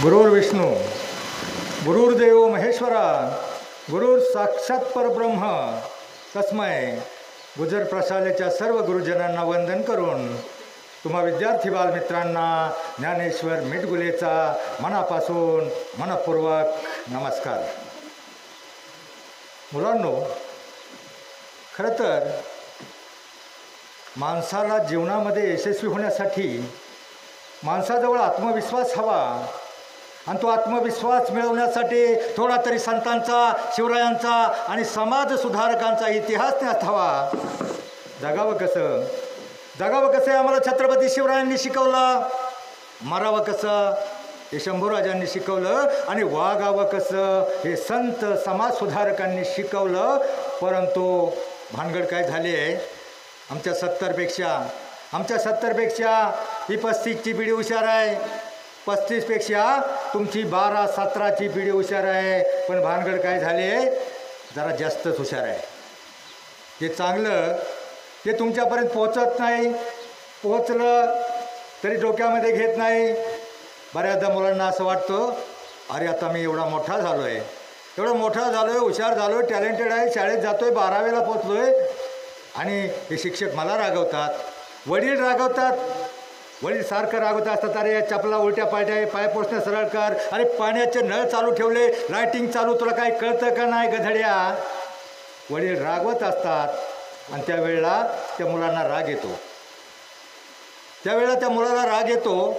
गुरुर्विष्णू गुरुर्देव महेश्वरा गुरुर साक्षात परब्रह्म तस्मै गुजर प्रशालेच्या सर्व गुरुजनांना वंदन करून तुम्हा विद्यार्थी बालमित्रांना ज्ञानेश्वर मिटगुलेचा मनापासून मनपूर्वक नमस्कार. मुलांनो, खरं तर माणसाला जीवनामध्ये यशस्वी होण्यासाठी माणसाजवळ आत्मविश्वास हवा आणि तो आत्मविश्वास मिळवण्यासाठी थोडा तरी संतांचा, शिवरायांचा आणि समाजसुधारकांचा इतिहास ज्ञात हवा. जगावं कसं आहे आम्हाला छत्रपती शिवरायांनी शिकवलं. मरावं कसं हे शंभूराजांनी शिकवलं आणि वागावं कसं हे संत समाजसुधारकांनी शिकवलं. परंतु भानगड काय झाली आहे, आमच्या 70पेक्षा ही 35ची पिढी हुशार आहे. 35पेक्षा तुमची 12-17ची पिढी हुशार आहे. पण भानगड काय झाले, जरा जास्तच हुशार आहे. जे चांगलं ते तुमच्यापर्यंत पोचत नाही, पोचलं तरी डोक्यामध्ये घेत नाही. बऱ्याचदा मुलांना असं वाटतं, अरे आता मी एवढा मोठा झालो आहे, हुशार झालो आहे, टॅलेंटेड आहे, शाळेत जातो आहे, 12वीला पोचलो आहे आणि हे शिक्षक मला रागवतात, वडील रागवतात. वडील सारखं रागवत असतात, अरे या चपला उलट्या पालट्या, पाय पोसणं सरळ कर, अरे पाण्याचे नळ चालू ठेवले, लायटिंग चालू, तुला काय कळतं का नाही गधड्या. वडील रागवत असतात आणि त्यावेळेला त्या मुलांना राग येतो.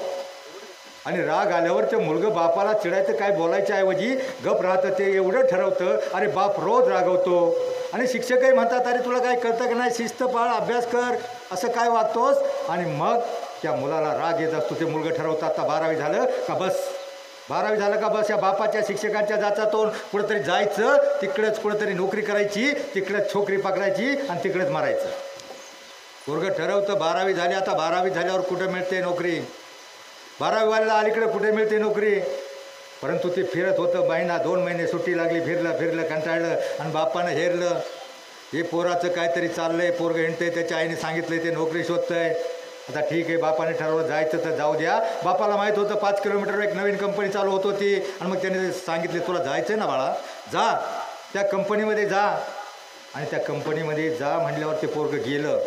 आणि राग आल्यावर ते मुलगं बापाला चिडायचं, काय बोलायच्या ऐवजी गप राहतं. ते एवढं ठरवतं, अरे बाप रोज रागवतो. आणि शिक्षकही म्हणतात, अरे तुला काय कळतं का नाही, शिस्त पाळ, अभ्यास कर, असं काय वागतोस. आणि मग त्या मुलाला राग येत असतो. ते मुलगं ठरवतं, आता 12वी झालं का बस या बापाच्या शिक्षकांच्या जाचातून कुठंतरी जायचं, तिकडेच कुठंतरी नोकरी करायची, तिकडेच छोकरी पकडायची आणि तिकडेच मारायचं. मुलगं ठरवतं 12वी झाली, आता 12वी झाल्यावर कुठं मिळते नोकरी, 12वी वाल्याला अलीकडे कुठे मिळते नोकरी. परंतु ते फिरत होतं, 2 महिने सुट्टी लागली, फिरलं कंटाळलं आणि बापानं हेरलं, हे पोराचं काहीतरी चाललंय, पोरगं हिंडतंय, त्याच्या आईने सांगितलंय ते नोकरी शोधतंय. आता ठीक आहे, बापाने ठरवलं जायचं तर जाऊ द्या. बापाला माहीत होतं 5 किलोमीटरवर एक नवीन कंपनी चालू होत होती आणि मग त्याने सांगितले, तुला जायचं आहे ना बाळा, जा त्या कंपनीमध्ये जा. आणि त्या कंपनीमध्ये जा म्हणल्यावर ते पोरगं गेलं.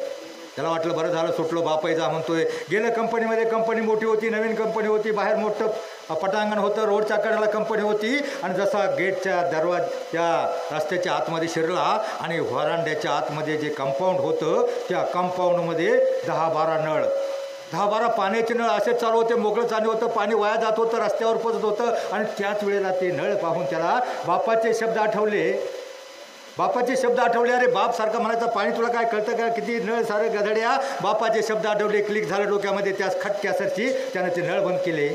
त्याला वाटलं बरं झालं सुटलो, बापाही जा म्हणतोय. गेलं कंपनीमध्ये. कंपनी मोठी होती, नवीन कंपनी होती, बाहेर मोठं पटांगण होतं, रोडच्या कडेला कंपनी होती. आणि जसा गेटच्या त्या रस्त्याच्या आतमध्ये शिरला आणि व्हरांड्याच्या आतमध्ये जे कंपाऊंड होतं, त्या कंपाऊंडमध्ये 10-12 पाण्याचे नळ असे चालू होते. मोकळं चालू होतं, पाणी वाया जात होतं, रस्त्यावर पोचत होतं. आणि त्याच वेळेला ते नळ पाहून त्याला बापाचे शब्द आठवले. अरे बाप सारखा म्हणायचा, पाणी तुला काय कळतं का, किती नळ सारे गधड्या. बापाचे शब्द आठवले, क्लिक झालं डोक्यामध्ये. त्याच खटक्यासरची त्यानं ते नळ बंद केले.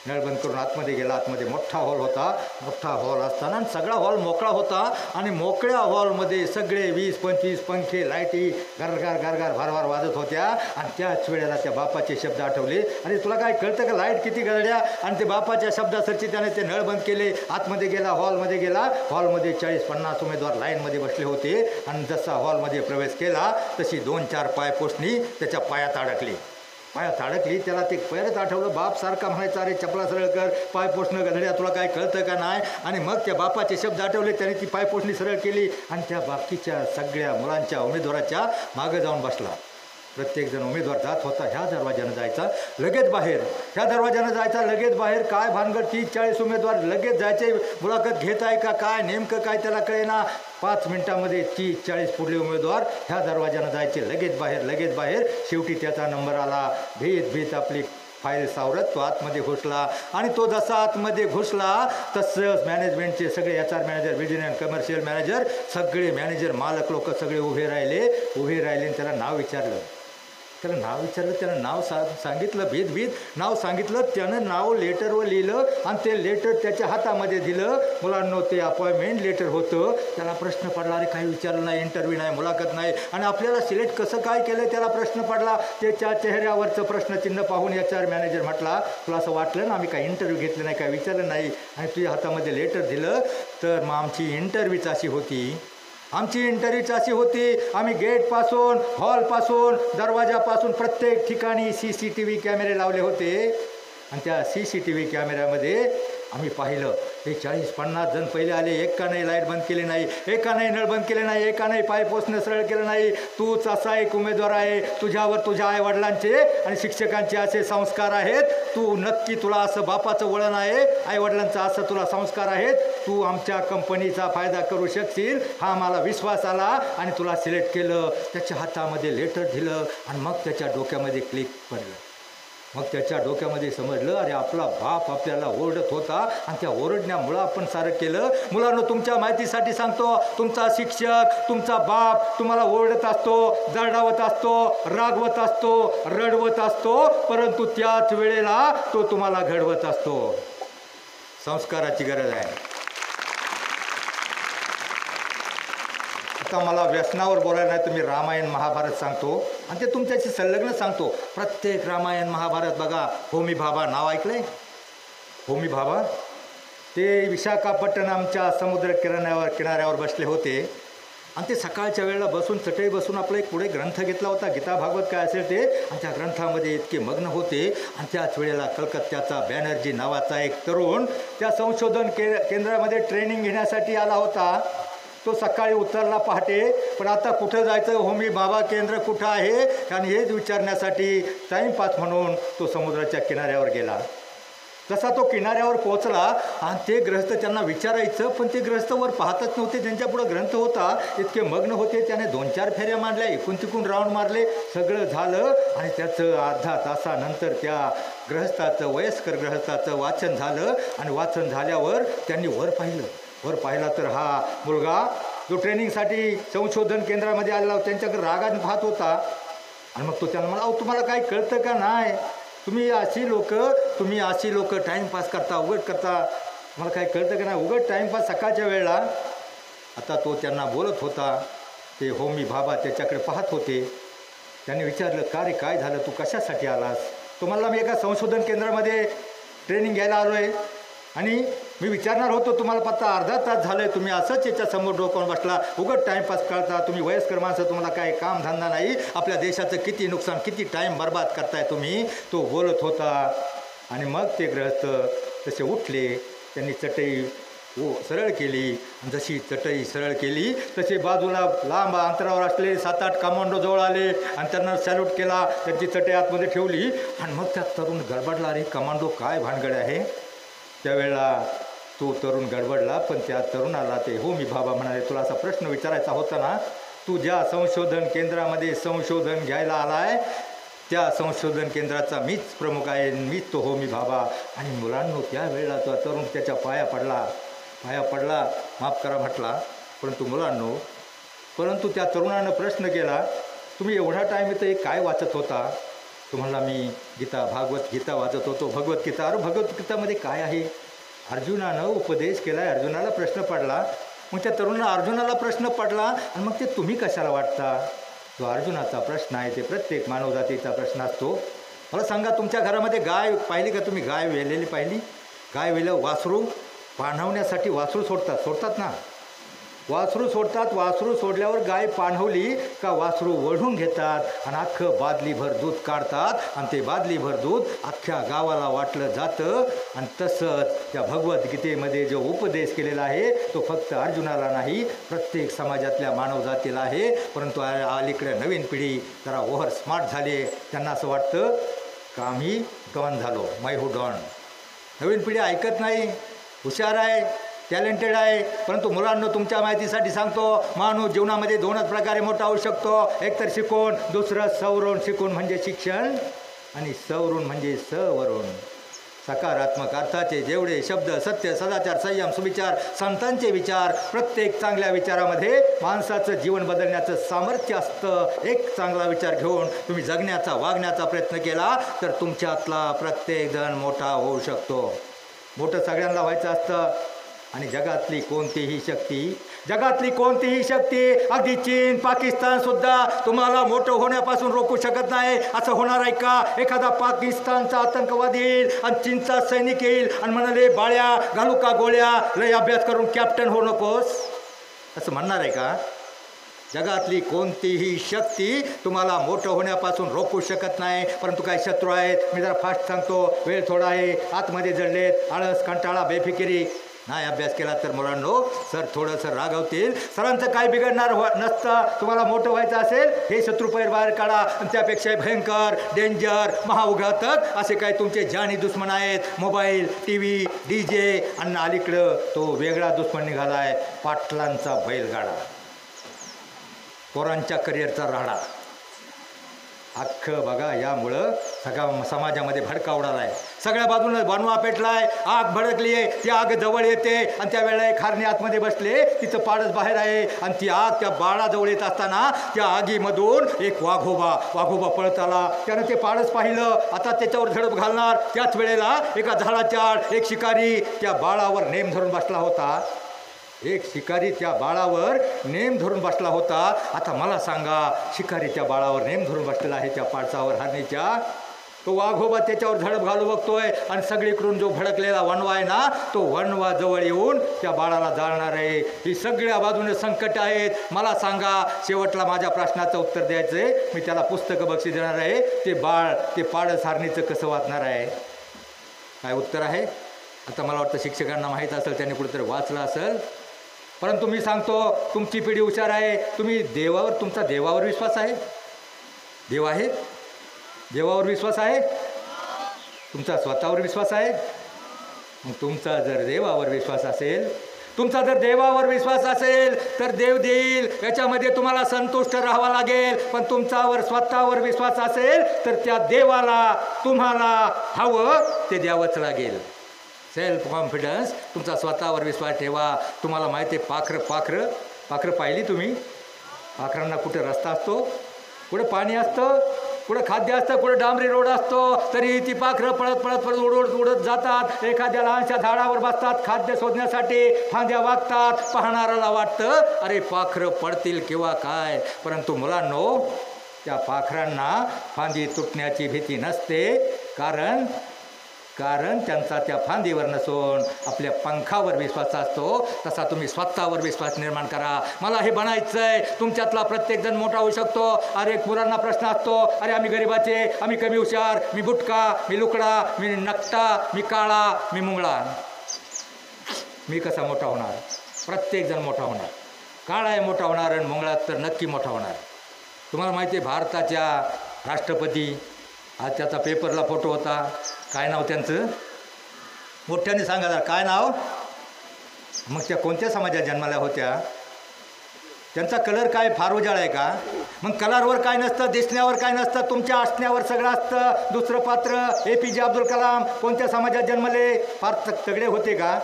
नळ बंद करून आतमध्ये गेला. आतमध्ये मोठा हॉल होता. मोठा हॉल असताना सगळा हॉल मोकळा होता आणि मोकळ्या हॉलमध्ये सगळे 20-25 पंखे, लाईटी गारगार भारभार वाजत होत्या. आणि त्याच वेळेला त्या बापाचे शब्द आठवले, अरे तुला काय कळतं का, लाईट किती गधड्या. आणि ते बापाच्या शब्दासरची त्याने ते नळ बंद केले. आतमध्ये गेला, हॉलमध्ये गेला. हॉलमध्ये 40-50 उमेदवार लाईनमध्ये बसले होते. आणि जसा हॉलमध्ये प्रवेश केला तशी 2-4 पायपोसणी त्याच्या पायात अडकली. त्याला ते परत आठवलं. बाप सारखा म्हणायचा, अरे चपला सरळ कर, पाय पोसणं गधड्या, तुला काय कळतं का नाही. आणि मग त्या बापाचे शब्द आठवले. त्याने ती पायपोसणी सरळ केली आणि त्या बाकीच्या सगळ्या मुलांच्या उमेदवाराच्या मागं जाऊन बसला. प्रत्येकजण उमेदवार जात होता, ह्या दरवाज्यानं जायचा लगेच बाहेर. काय भानगड, 30-40 उमेदवार लगेच जायचे, मुलाखत घेत आहे का काय, नेमकं काय त्याला कळेना. 5 मिनिटामध्ये 30-40 पुढले उमेदवार ह्या दरवाज्यानं जायचे लगेच बाहेर. शेवटी त्याचा नंबर आला. भीत आपली फाईल सावरत तो आतमध्ये घुसला. आणि तो जसा आतमध्ये घुसला तसंच मॅनेजमेंटचे सगळे HR manager, vision and commercial manager, सगळे मॅनेजर, मालक लोक सगळे उभे राहिले. आणि त्याला नाव विचारलं. त्यानं नाव सांगितलं, भीत नाव सांगितलं. त्यानं नाव लेटरवर लिहिलं आणि ते लेटर त्याच्या हातामध्ये दिलं. मुलांना ते अपॉइंटमेंट लेटर होतं. त्याला प्रश्न पडला, अरे काही विचारलं नाही, इंटरव्ह्यू नाही, मुलाखत नाही आणि आपल्याला सिलेक्ट कसं काय केलं, त्याला प्रश्न पडला. त्याच्या चेहऱ्यावरचं प्रश्नचिन्ह पाहून HR मॅनेजर म्हटला, तुला असं वाटलं ना आम्ही काही इंटरव्ह्यू घेतलं नाही, काय विचारलं नाही आणि तुझ्या हातामध्ये लेटर दिलं. तर मग आमची इंटरव्ह्यूच अशी होती. आम्ही गेटपासून, हॉलपासून, दरवाजापासून प्रत्येक ठिकाणी CCTV कॅमेरे लावले होते. आणि त्या CCTV कॅमेऱ्यामध्ये आम्ही पाहिलं ते 40-50 जण पहिले आले. एका नाही लाईट बंद केली नाही, एका नाही नळ बंद केले नाही, एका नाही पाय पोचणं सरळ केलं नाही. तूच असा एक उमेदवार आहे, तुझ्यावर तुझ्या आईवडिलांचे आणि शिक्षकांचे असे संस्कार आहेत. तू नक्की, तुला असं बापाचं वळण आहे, आईवडिलांचं असं तुला संस्कार आहेत, तू आमच्या कंपनीचा फायदा करू शकशील हा मला विश्वास आला आणि तुला सिलेक्ट केलं. त्याच्या हातामध्ये लेटर दिलं आणि मग त्याच्या डोक्यामध्ये क्लिक पडलं. मग त्याच्या डोक्यामध्ये समजलं, अरे आपला बाप आपल्याला ओरडत होता आणि त्या ओरडण्यामुळं आपण सारं केलं. मुलांनो, तुमच्या माहितीसाठी सांगतो, तुमचा शिक्षक, तुमचा बाप तुम्हाला ओरडत असतो, जळडावत असतो, रागवत असतो, रडवत असतो, परंतु त्याच वेळेला तो तुम्हाला घडवत असतो. संस्काराची गरज आहे. आता मला व्यसनावर बोलायला नाही, तर मी रामायण महाभारत सांगतो आणि ते तुमच्याशी संलग्न सांगतो. प्रत्येक रामायण महाभारत बघा. होमी भाभा नाव ऐकलंय? होमी भाभा ते विशाखापट्टणमच्या समुद्र किनाऱ्यावर बसले होते आणि ते सकाळच्या वेळेला बसून चटई बसून आपला एक पुढे ग्रंथ घेतला होता, गीता भागवत काय असेल ते, आणि त्या ग्रंथामध्ये इतके मग्न होते. आणि त्याच वेळेला कलकत्त्याचा बॅनर्जी नावाचा एक तरुण त्या संशोधन केंद्रामध्ये ट्रेनिंग घेण्यासाठी आला होता. तो सकाळी उतरला पहाटे, पण आता कुठं जायचं, होमी भाभा केंद्र कुठं आहे, आणि हेच विचारण्यासाठी टाईमपास म्हणून तो समुद्राच्या किनाऱ्यावर गेला. जसा तो किनाऱ्यावर पोहोचला आणि ते ग्रस्त त्यांना विचारायचं, पण ते ग्रस्त वर पाहतच नव्हते. त्यांच्यापुढं ग्रंथ होता, इतके मग्न होते. त्याने 2-4 फेऱ्या मारल्या, इकून तिकून राऊंड मारले, सगळं झालं. आणि त्याचं अर्धा तासानंतर त्या गृहस्थाचं, वयस्कर गृहस्थाचं वाचन झालं. आणि वाचन झाल्यावर त्यांनी वर पाहिला तर हा मुलगा जो ट्रेनिंगसाठी संशोधन केंद्रामध्ये आलेला त्यांच्याकडे रागाने पाहत होता. आणि मग तो त्यांना म्हणा, अहो तुम्हाला काय कळतं का नाही, तुम्ही अशी लोक टाईमपास करता, उघड करता, मला काय कळतं का नाही, उघड टाईमपास सकाळच्या वेळेला. आता तो त्यांना बोलत होता. ते होमी भाभा त्याच्याकडे पाहत होते. त्यांनी विचारलं, का रे काय झालं, तू कशासाठी आलास? तो म्हणला, मी एका संशोधन केंद्रामध्ये ट्रेनिंग घ्यायला आलो आहे आणि मी विचारणार होतो, तुम्हाला पत्ता अर्धा तास झालं आहे, तुम्ही असंच याच्यासमोर डोकावून बसला, उघड टाईमपास करता, तुम्ही वयस्कर माणसं, तुम्हाला काय कामधंदा नाही, आपल्या देशाचं किती नुकसान, किती टाईम बर्बाद करताय तुम्ही, तो बोलत होता. आणि मग ते ग्रहस्थ तसे उठले, त्यांनी चटई सरळ केली. आणि जशी चटई सरळ केली तसे बाजूला लांब अंतरावर असले 7-8 कमांडो जवळ आले आणि त्यांना सॅल्यूट केला. त्यांची चटई आतमध्ये ठेवली. आणि मग त्या तरुण गडबडला, अरे कमांडो काय भानगड आहे. त्यावेळेला तो तरुण गडबडला, पण त्या तरुणाला ते होमी भाभा म्हणाले, तुला असा प्रश्न विचारायचा होता ना, तू ज्या संशोधन केंद्रामध्ये संशोधन घ्यायला आला आहे त्या संशोधन केंद्राचा मीच प्रमुख आहे, मीच तो होमी भाभा. आणि मुलांनो, त्यावेळेला तो तरुण त्याच्या पाया पडला, माफ करा म्हटला. परंतु त्या तरुणानं प्रश्न केला, तुम्ही एवढा टाईम इथं काय वाचत होता? तो म्हणला, मी भगवद्गीता वाचत होतो. भगवद्गीता? अरे भगवद्गीतामध्ये काय आहे? अर्जुनानं उपदेश केला आहे, अर्जुनाला प्रश्न पडला. मग त्या तरुणाला अर्जुनाला प्रश्न पडला आणि मग ते तुम्ही कशाला वाटता? जो अर्जुनाचा प्रश्न आहे ते प्रत्येक मानवजातीचा प्रश्न असतो. मला सांगा, तुमच्या घरामध्ये गाय पाहिली का तुम्ही? गाय वेलेली पाहिली? गाय वेलं वासरू पाणवण्यासाठी वासरू सोडतात ना, वासरू सोडतात. वासरू सोडल्यावर गाय पाणवली का वासरू वढून घेतात आणि अख्खं बादलीभर दूध काढतात आणि ते बादलीभर दूध अख्ख्या गावाला वाटलं जातं. आणि तसंच त्या भगवद्गीतेमध्ये जो उपदेश केलेला आहे तो फक्त अर्जुनाला नाही, प्रत्येक समाजातल्या मानवजातीला आहे. परंतु अलीकडे नवीन पिढी जरा ओव्हर स्मार्ट झाली. त्यांना असं वाटतं का आम्ही डॉन झालो, हू डॉन. नवीन पिढी ऐकत नाही, हुशार आहे, टॅलेंटेड आहे. परंतु मुलांना तुमच्या माहितीसाठी सांगतो, माणूस जीवनामध्ये 2च प्रकारे मोठा होऊ शकतो. एक तर शिकून, दुसरं सवरून. शिकून म्हणजे शिक्षण आणि सवरून म्हणजे सवरून. सकारात्मक अर्थाचे जेवढे शब्द, सत्य, सदाचार, संयम, सुविचार, संतांचे विचार, प्रत्येक चांगल्या विचारामध्ये माणसाचं जीवन बदलण्याचं सामर्थ्य असतं. एक चांगला विचार घेऊन तुम्ही जगण्याचा, वागण्याचा प्रयत्न केला तर तुमच्यातला प्रत्येक जण मोठा होऊ शकतो. मोठं सगळ्यांना व्हायचं असतं. आणि जगातली कोणतीही शक्ती, अगदी चीन, पाकिस्तानसुद्धा तुम्हाला मोठं होण्यापासून रोखू शकत नाही. असं होणार आहे का? एखादा पाकिस्तानचा आतंकवादी येईल आणि चीनचा सैनिक येईल आणि म्हणाले, बाळ्या घालू का गोळ्या, लय अभ्यास करून कॅप्टन होऊ नकोस, असं म्हणणार आहे का? जगातली कोणतीही शक्ती तुम्हाला मोठं होण्यापासून रोखू शकत नाही. परंतु काही शत्रू आहेत. मी जरा फास्ट सांगतो, वेळ थोडा आहे. आतमध्ये जडलेत, आळस, कंटाळा, बेफिकिरी. नाही अभ्यास केला तर मुलांनो सर थोडंसं रागवतील. सरांचं काय बिघडणार नसतं. तुम्हाला मोठं व्हायचं असेल हे शत्रू बाहेर काढा. आणि त्यापेक्षा भयंकर, डेंजर, महाउघातक असे काय तुमचे जानी दुश्मन आहेत. मोबाईल, टी व्ही, DJ आणि अलीकडं तो वेगळा दुश्मन निघाला आहे, पाटलांचा बैलगाडा, पोरांच्या करिअरचा राडा. अख्खं बघा यामुळं सगळ्या समाजामध्ये भडका उडाला आहे. सगळ्या बाजूनं बनवा पेटलाय, आग भडकली आहे. ती आग जवळ येते आणि त्यावेळेला एक खारणी आतमध्ये बसले, तिचं पाडच बाहेर आहे. आणि ती आग त्या बाळाजवळ येत असताना त्या आगीमधून एक वाघोबा पळत आला. त्यानं ते पाडच पाहिलं. आता त्याच्यावर झडप घालणार. त्याच वेळेला एका झाडाच्या आड एक शिकारी त्या बाळावर नेम धरून बसला होता. त्या बाळावर नेम धरून बसला होता. आता मला सांगा, शिकारी त्या बाळावर नेम धरून बसलेला आहे त्या पाडसावर, हरणीच्या. तो वाघोबा त्याच्यावर झडप घालू बघतोय आणि सगळीकडून जो भडकलेला वणवा आहे ना, तो वणवा जवळ येऊन त्या बाळाला जाळणार आहे. ही सगळ्या बाजूने संकट आहेत. मला सांगा, शेवटला माझ्या प्रश्नाचं उत्तर द्यायचंय. मी त्याला पुस्तकं बक्षीस देणार आहे. ते पाडस हरणीचं कसं वाचणार आहे? काय उत्तर आहे? आता मला वाटतं शिक्षकांना माहीत असेल, त्यांनी कुठेतरी वाचलं असेल. परंतु मी सांगतो, तुमची पिढी हुशार आहे. तुम्ही तुमचा देवावर विश्वास आहे? देव आहे? देवावर विश्वास आहे? तुमचा स्वतःवर विश्वास आहे? मग तुमचा जर देवावर विश्वास असेल तर देव देईल, याच्यामध्ये तुम्हाला संतुष्ट राहावं लागेल. पण तुमच्यावर स्वतःवर विश्वास असेल तर त्या देवाला तुम्हाला हवं ते द्यावंच लागेल. सेल्फ कॉन्फिडन्स, तुमचा स्वतःवर विश्वास ठेवा. तुम्हाला माहिती आहे, पाखरं पाहिली तुम्ही? पाखरांना कुठे रस्ता असतो, कुठे पाणी असतं, कुठं खाद्य असतं, कुठं डांबरी रोड असतो, तरी ती पाखरं पळत उडत जातात. एखाद्या लहानशा झाडावर बसतात खाद्य शोधण्यासाठी, फांद्या वागतात. पाहणाऱ्याला वाटतं अरे पाखरं पडतील किंवा काय. परंतु मुलांनो, त्या पाखरांना फांदी तुटण्याची भीती नसते. कारण त्यांचा त्या फांदीवर नसून आपल्या पंखावर विश्वास असतो. तसा तुम्ही स्वतःवर विश्वास निर्माण करा. मला हे बनायचं आहे. तुमच्यातला प्रत्येकजण मोठा होऊ शकतो. अरे मुलांना प्रश्न असतो, अरे आम्ही गरीबाचे, आम्ही कमी हुशार, मी बुटका, मी लुकडा, मी नकटा, मी काळा, मी मुंगळा, मी कसा मोठा होणार? प्रत्येकजण मोठा होणार. काळा आहे मोठा होणार आणि मुंगळा तर नक्की मोठा होणार. तुम्हाला माहिती आहे, भारताच्या राष्ट्रपती, आज त्याचा पेपरला फोटो होता. काय नाव त्यांचं? मोठ्याने सांगा जरा, काय नाव? मग त्या कोणत्या समाजात जन्माला होत्या? त्यांचा कलर काय फार उजाळ आहे का? मग कलरवर काय नसतं, दिसण्यावर काय नसतं, तुमच्या असण्यावर सगळं असतं. दुसरं पात्र APJ अब्दुल कलाम कोणत्या समाजात जन्मले? फार तगडे होते का?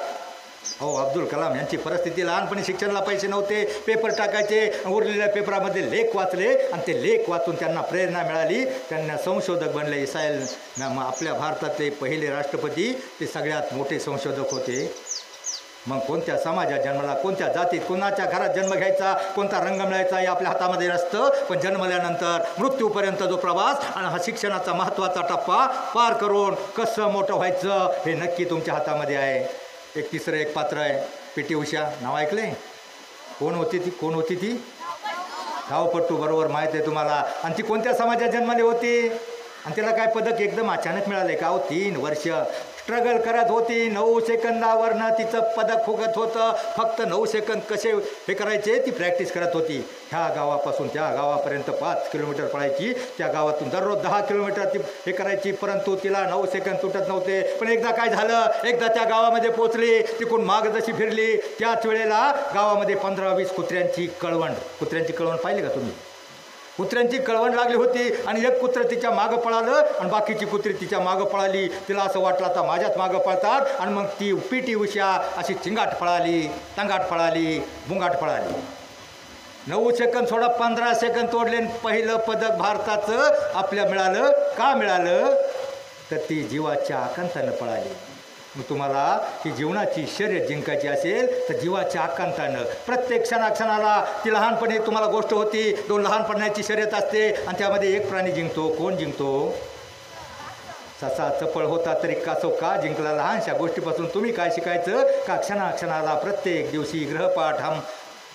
हो, अब्दुल कलाम यांची परिस्थिती, लहानपणी शिक्षणाला पैसे नव्हते, पेपर टाकायचे, उरलेल्या पेपरामध्ये लेख वाचले आणि ते लेख वाचून त्यांना प्रेरणा मिळाली. त्यांना संशोधक बनले. इस्रायल आपल्या भारतातले पहिले राष्ट्रपती, ते सगळ्यात मोठे संशोधक होते. मग कोणत्या समाजात जन्माला, कोणत्या जातीत, कोणाच्या घरात जन्म घ्यायचा, कोणता रंग मिळायचा हे आपल्या हातामध्ये नसतं. पण जन्मल्यानंतर मृत्यूपर्यंत जो प्रवास आणि हा शिक्षणाचा महत्त्वाचा टप्पा पार करून कसं मोठं व्हायचं हे नक्की तुमच्या हातामध्ये आहे. एक तिसरं एक पात्र आहे, PT उषा. नाव ऐकले? कोण होती ती? धावपट्टू. बरोबर माहीत आहे तुम्हाला. आणि ती कोणत्या समाजात जन्माली होती? आणि त्याला काय पदक एकदम अचानक मिळाले का? 3 वर्ष स्ट्रगल करत होती. 9 सेकंदावरनं तिचं पदक फुगत होतं. फक्त 9 सेकंद कसे हे करायचे ती प्रॅक्टिस करत होती. ह्या गावापासून त्या गावापर्यंत 5 किलोमीटर पळायची. त्या गावातून दररोज 10 किलोमीटर ती हे करायची. परंतु तिला 9 सेकंद तुटत नव्हते. पण एकदा काय झालं, एकदा त्या गावामध्ये पोचली, तिकून माग जशी फिरली त्याच वेळेला गावामध्ये 15-20 कुत्र्यांची कळवण पाहिली का तुम्ही? कुत्र्यांची कळवण लागली होती आणि एक कुत्रं तिच्या मागं पळालं आणि बाकीची कुत्री तिच्या मागं पळाली. तिला असं वाटलं आता माझ्याच मागं पळतात. आणि मग ती PT उषा अशी टंगाट पळाली, बुंगाट पळाली. 9 सेकंद सोडा 15 सेकंद तोडले. पहिलं पदक भारताचं आपल्या मिळालं. का मिळालं? तर ती जीवाच्या आकांतानं पळाली. मग तुम्हाला ही जीवनाची शर्यत जिंकायची असेल तर जीवाच्या आकांतानं प्रत्येक क्षणाला ती लहानपणी तुम्हाला गोष्ट होती, 2 लहानपणाची शर्यत असते आणि त्यामध्ये एक प्राणी जिंकतो. कोण जिंकतो? ससा चपळ होता तरी का जिंकला? लहानशा गोष्टीपासून तुम्ही काय शिकायचं का? क्षणाला प्रत्येक दिवशी गृहपाठ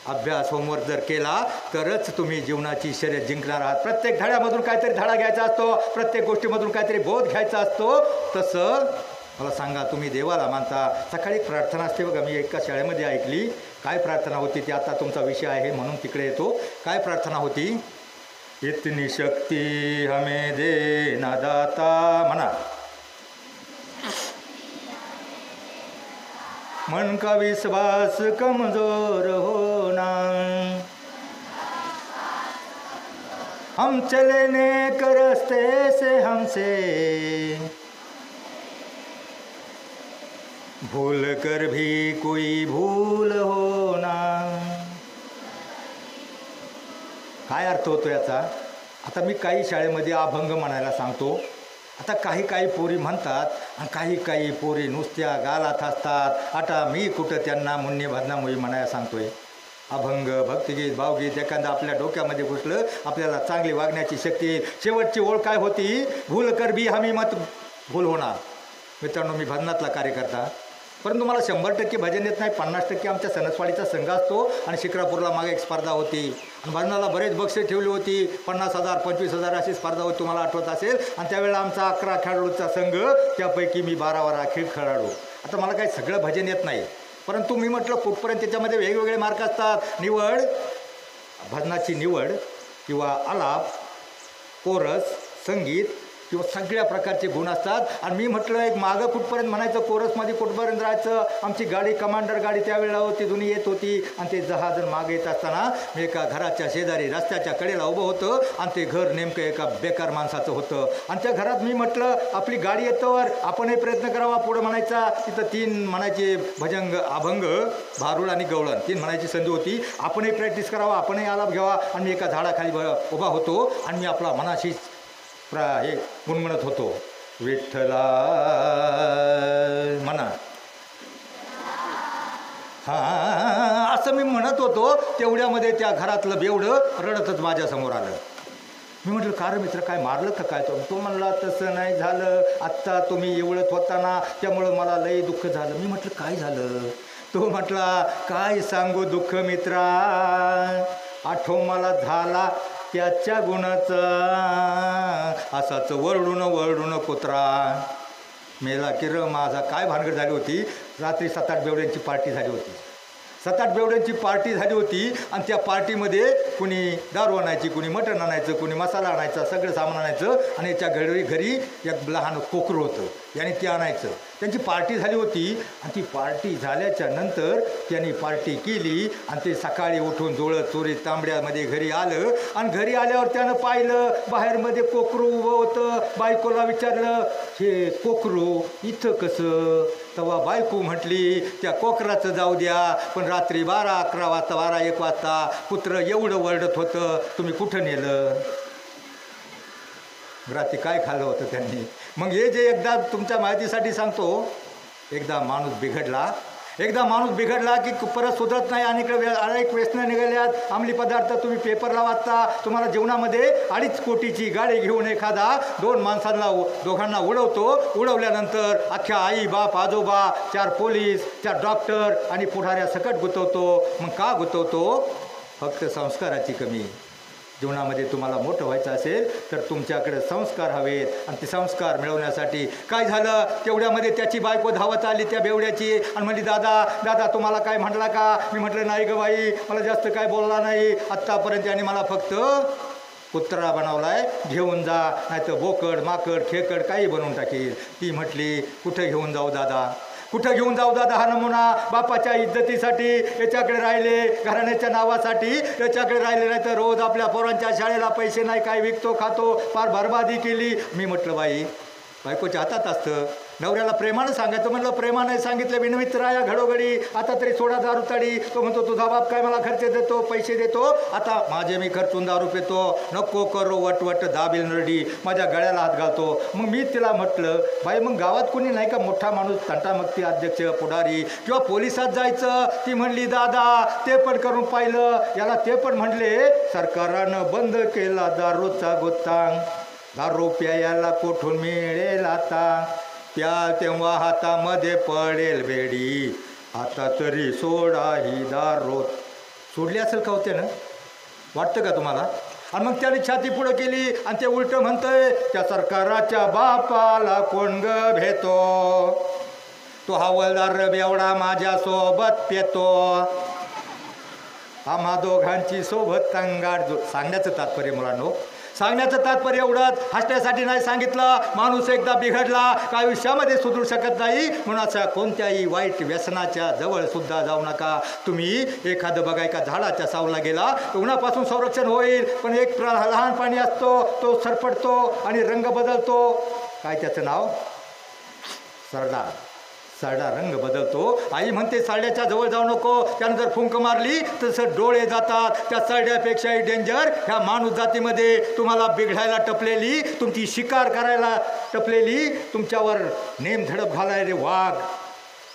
अभ्यास होमवर्क जर केला तरच तुम्ही जीवनाची शर्यत जिंकणार आहात. प्रत्येक धड्यामधून काहीतरी धडा घ्यायचा असतो, प्रत्येक गोष्टीमधून काहीतरी बोध घ्यायचा असतो. तसं मला सांगा, तुम्ही देवाला मानता. सकाळी एक प्रार्थना असते बघा, मी एका शाळेमध्ये ऐकली. काय प्रार्थना होती ती, आता तुमचा विषय आहे म्हणून तिकडे येतो. काय प्रार्थना होती? इतनी शक्ती हमें दे ना दाता, म्हणा. मन का विश्वास कमजोर होना, हम चले नेक रास्ते से हमसे भूल कर भी कोई भूल होना. काय अर्थ होतो याचा? आता मी काही शाळेमध्ये अभंग म्हणायला सांगतो. आता काही पोरी म्हणतात आणि काही पोरी नुसत्या गालात असतात. आता मी कुठं त्यांना मुन्नी भजनामुळी म्हणायला सांगतोय. अभंग, भक्तिगीत, भावगीत एखादं आपल्या डोक्यामध्ये घुसलं, आपल्याला चांगली वागण्याची शक्ती. शेवटची ओळ काय होती? भूल कर भी हमी मत भूल होणार. मित्रांनो, मी भजनातला कार्यकर्ता, परंतु मला 100% भजन येत नाही. 50% आमच्या सणसवाडीचा संघ असतो आणि शिक्रापूरला मागे एक स्पर्धा होती आणि भजनाला बरेच बक्षे ठेवली होती. 50,000 25,000 अशी स्पर्धा होती, तुम्हाला आठवत असेल. आणि त्यावेळेला आमचा 11 खेळाडूचा संघ, त्यापैकी मी 12 खेळाडू. आता मला काही सगळं भजन येत नाही, परंतु मी म्हटलं कुठपर्यंत त्याच्यामध्ये वेगवेगळे मार्क असतात. निवड, भजनाची निवड किंवा आलाप, कोरस, संगीत किंवा सगळ्या प्रकारचे गुण असतात. आणि मी म्हटलं एक मागं कुठपर्यंत म्हणायचं, कोरसमध्ये कुठपर्यंत राहायचं. आमची गाडी कमांडर गाडी त्यावेळेला होती, जुनी येत होती. आणि ते जहाज मागे येत असताना मी एका घराच्या शेजारी रस्त्याच्या कडेला उभं होतं आणि ते घर नेमकं एका बेकार माणसाचं होतं. आणि त्या घरात मी म्हटलं आपली गाडी येतोवर आपणही प्रयत्न करावा पुढं म्हणायचा. तिथं 3 म्हणायचे भजंग, अभंग, भारुड आणि गवळण 3 म्हणायची संधी होती. आपणही प्रॅक्टिस करावा, आपणही आलाप घ्यावा. आणि मी एका झाडाखाली उभा होतो आणि मी आपला मनाशी हे गुणगुणत होतो, विठ्ठला म्हणा. हां, असं मी म्हणत होतो. तेवढ्यामध्ये त्या घरातलं बेवडं रडतच माझ्यासमोर आलं. मी म्हटलं, का रे मित्र, काय मारलं का काय? तो म्हणला, तसं नाही झालं, आत्ता तुम्ही एवढत होता ना, त्यामुळं मला लई दुःख झालं. मी म्हटलं, काय झालं? तो म्हटला, काय सांगू दुःख मित्रा, आठव मला झाला त्याच्या गुणाचा, असाच वरडून कुत्रा मेला की र माझा. काय भानगड झाली होती? रात्री 7-8 बेवड्यांची पार्टी झाली होती. 7-8 बेवड्यांची पार्टी झाली होती आणि त्या पार्टीमध्ये कुणी दारू आणायची, कुणी मटण आणायचं, कुणी मसाला आणायचा, सगळं सामान आणायचं. आणि याच्या घरी एक लहान कोकरू होतं, याने ते आणायचं. त्यांची पार्टी झाली होती आणि ती पार्टी झाल्याच्या नंतर त्यांनी पार्टी केली आणि ते सकाळी उठून डोळं चोरी तांबड्यामध्ये घरी आलं. आणि घरी आल्यावर त्यानं पाहिलं बाहेरमध्ये कोकरू उभं होतं. बायकोला विचारलं, हे कोकरू इथं कसं? तेव्हा बायको म्हटली, त्या कोकराचं जाऊ द्या, पण रात्री 12-11 वाजता 12-1 वाजता कुत्रं एवढं वरडत होतं, तुम्ही कुठं नेलं? रात्री काय खाल्लं होतं त्यांनी? मग हे जे एकदा तुमच्या माहितीसाठी सांगतो, एकदा माणूस बिघडला की परत सुधरत नाही. आणि अनेक व्यसनं निघाल्यात, अंमली पदार्थ. तुम्ही पेपरला वाचता, तुम्हाला जीवनामध्ये 2.5 कोटीची गाडी घेऊन एखादा 2 दोघांना उडवल्यानंतर अख्ख्या आई बाप आजोबा 4 पोलीस 4 डॉक्टर आणि पुढाऱ्या सकट गुंतवतो. मग का गुंतवतो? फक्त संस्काराची कमी. जीवनामध्ये तुम्हाला मोठं व्हायचं असेल तर तुमच्याकडे संस्कार हवेत. आणि ते संस्कार मिळवण्यासाठी काय झालं, तेवढ्यामध्ये त्याची बायको धावत आली त्या बेवड्याची आणि म्हणली, दादा तुम्हाला काय म्हटला का? मी म्हटलं, नाही ग बाई, मला जास्त काय बोलला नाही आत्तापर्यंत. आणि मला फक्त कुत्रा बनवलाय, घेऊन जा, नाही तर बोकड माकड खेकड काही बनवून टाकील. ती म्हटली, कुठं घेऊन जाऊ दादा? हा नमुना बापाच्या इज्जतीसाठी याच्याकडे राहिले, घराण्याच्या नावासाठी याच्याकडे राहिले, नाही तर रोज आपल्या पोरांच्या शाळेला पैसे नाही, काय विकतो खातो, फार बरबादी केली. मी म्हटलं, बायकोच्या हातात असतं. नवऱ्याला प्रेमानं सांगायचं. म्हणलं, प्रेमाने सांगितलं, विनवित राया घडोघडी, आता तरी सोडा दारू तडी. तो म्हणतो, तुझा बाप काय मला खर्च देतो, पैसे देतो, आता माझे मी खर्चून दारू पितो, नको करो वटवट दाबील नरडी, माझ्या गळ्याला हात घालतो. मग मी तिला म्हटलं, बाई मग गावात कोणी नाही का मोठा माणूस, तंटामक्ती अध्यक्ष, पुढारी किंवा पोलिसात जायचं? ती म्हणली, दादा ते पण करून पाहिलं, याला ते पण म्हणले, सरकारनं बंद केला दारूचा गोतांग, दारू प्यायला कोठून मिळेल आता, प्या तेव्हा हातामध्ये पडेल बेडी, आता तरी सोडा ही दारू, सोडली असेल का होते ना, वाटतं का तुम्हाला? आणि मग त्याने छाती पुढं केली आणि ते उलटं म्हणतंय, त्या सरकाराच्या बापाला कोण ग भेतो, तो हवालदार बेवडा माझ्यासोबत पेतो, आम्हा दोघांची सोबत तंगाड. सांगण्याचं तात्पर्य मुलांनो, सांगण्याचं तात्पर्य एवढंच, हसण्यासाठी नाही सांगितलं. माणूस एकदा बिघडला का आयुष्यामध्ये सुधरू शकत नाही, म्हणून अशा कोणत्याही वाईट व्यसनाच्या जवळ सुद्धा जाऊ नका. तुम्ही एखादं बघा, एका झाडाच्या सावला गेला उन्हापासून संरक्षण होईल, पण एक लहान पाणी असतो, तो सरपटतो आणि रंग बदलतो. काय त्याचं नाव? सरडा. सरडा रंग बदलतो. आई म्हणते सरड्याच्या जवळ जाऊ नको, त्यानं जर फुंक मारली तसं डोळे जातात. त्या सरड्यापेक्षाही डेंजर ह्या माणूस जातीमध्ये तुम्हाला बिघडायला टपलेली, तुमची शिकार करायला टपलेली, तुमच्यावर नेम धडप घालायले वाघ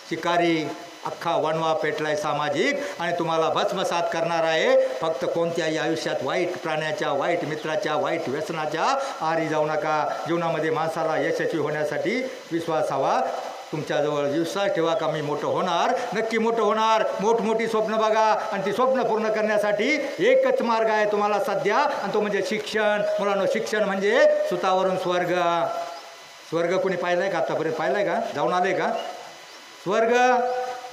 शिकारी अख्खा वणवा पेटलाय सामाजिक, आणि तुम्हाला भस्मसात करणार आहे. फक्त कोणत्याही आयुष्यात वाईट प्राण्याच्या, वाईट मित्राच्या, वाईट व्यसनाच्या आहारी जाऊ नका. जीवनामध्ये माणसाला यशस्वी होण्यासाठी विश्वास हवा. तुमच्याजवळ विश्वास ठेवा का मी मोठं होणार, नक्की मोठं होणार. मोठमोठी स्वप्न बघा, आणि ती स्वप्न पूर्ण करण्यासाठी एकच मार्ग आहे तुम्हाला सध्या, आणि तो म्हणजे शिक्षण. मुलांनो, शिक्षण म्हणजे सुतावरून स्वर्ग. स्वर्ग कोणी पाहिलं आहे का? आतापर्यंत पाहिलं आहे का? जाऊन आले का स्वर्ग?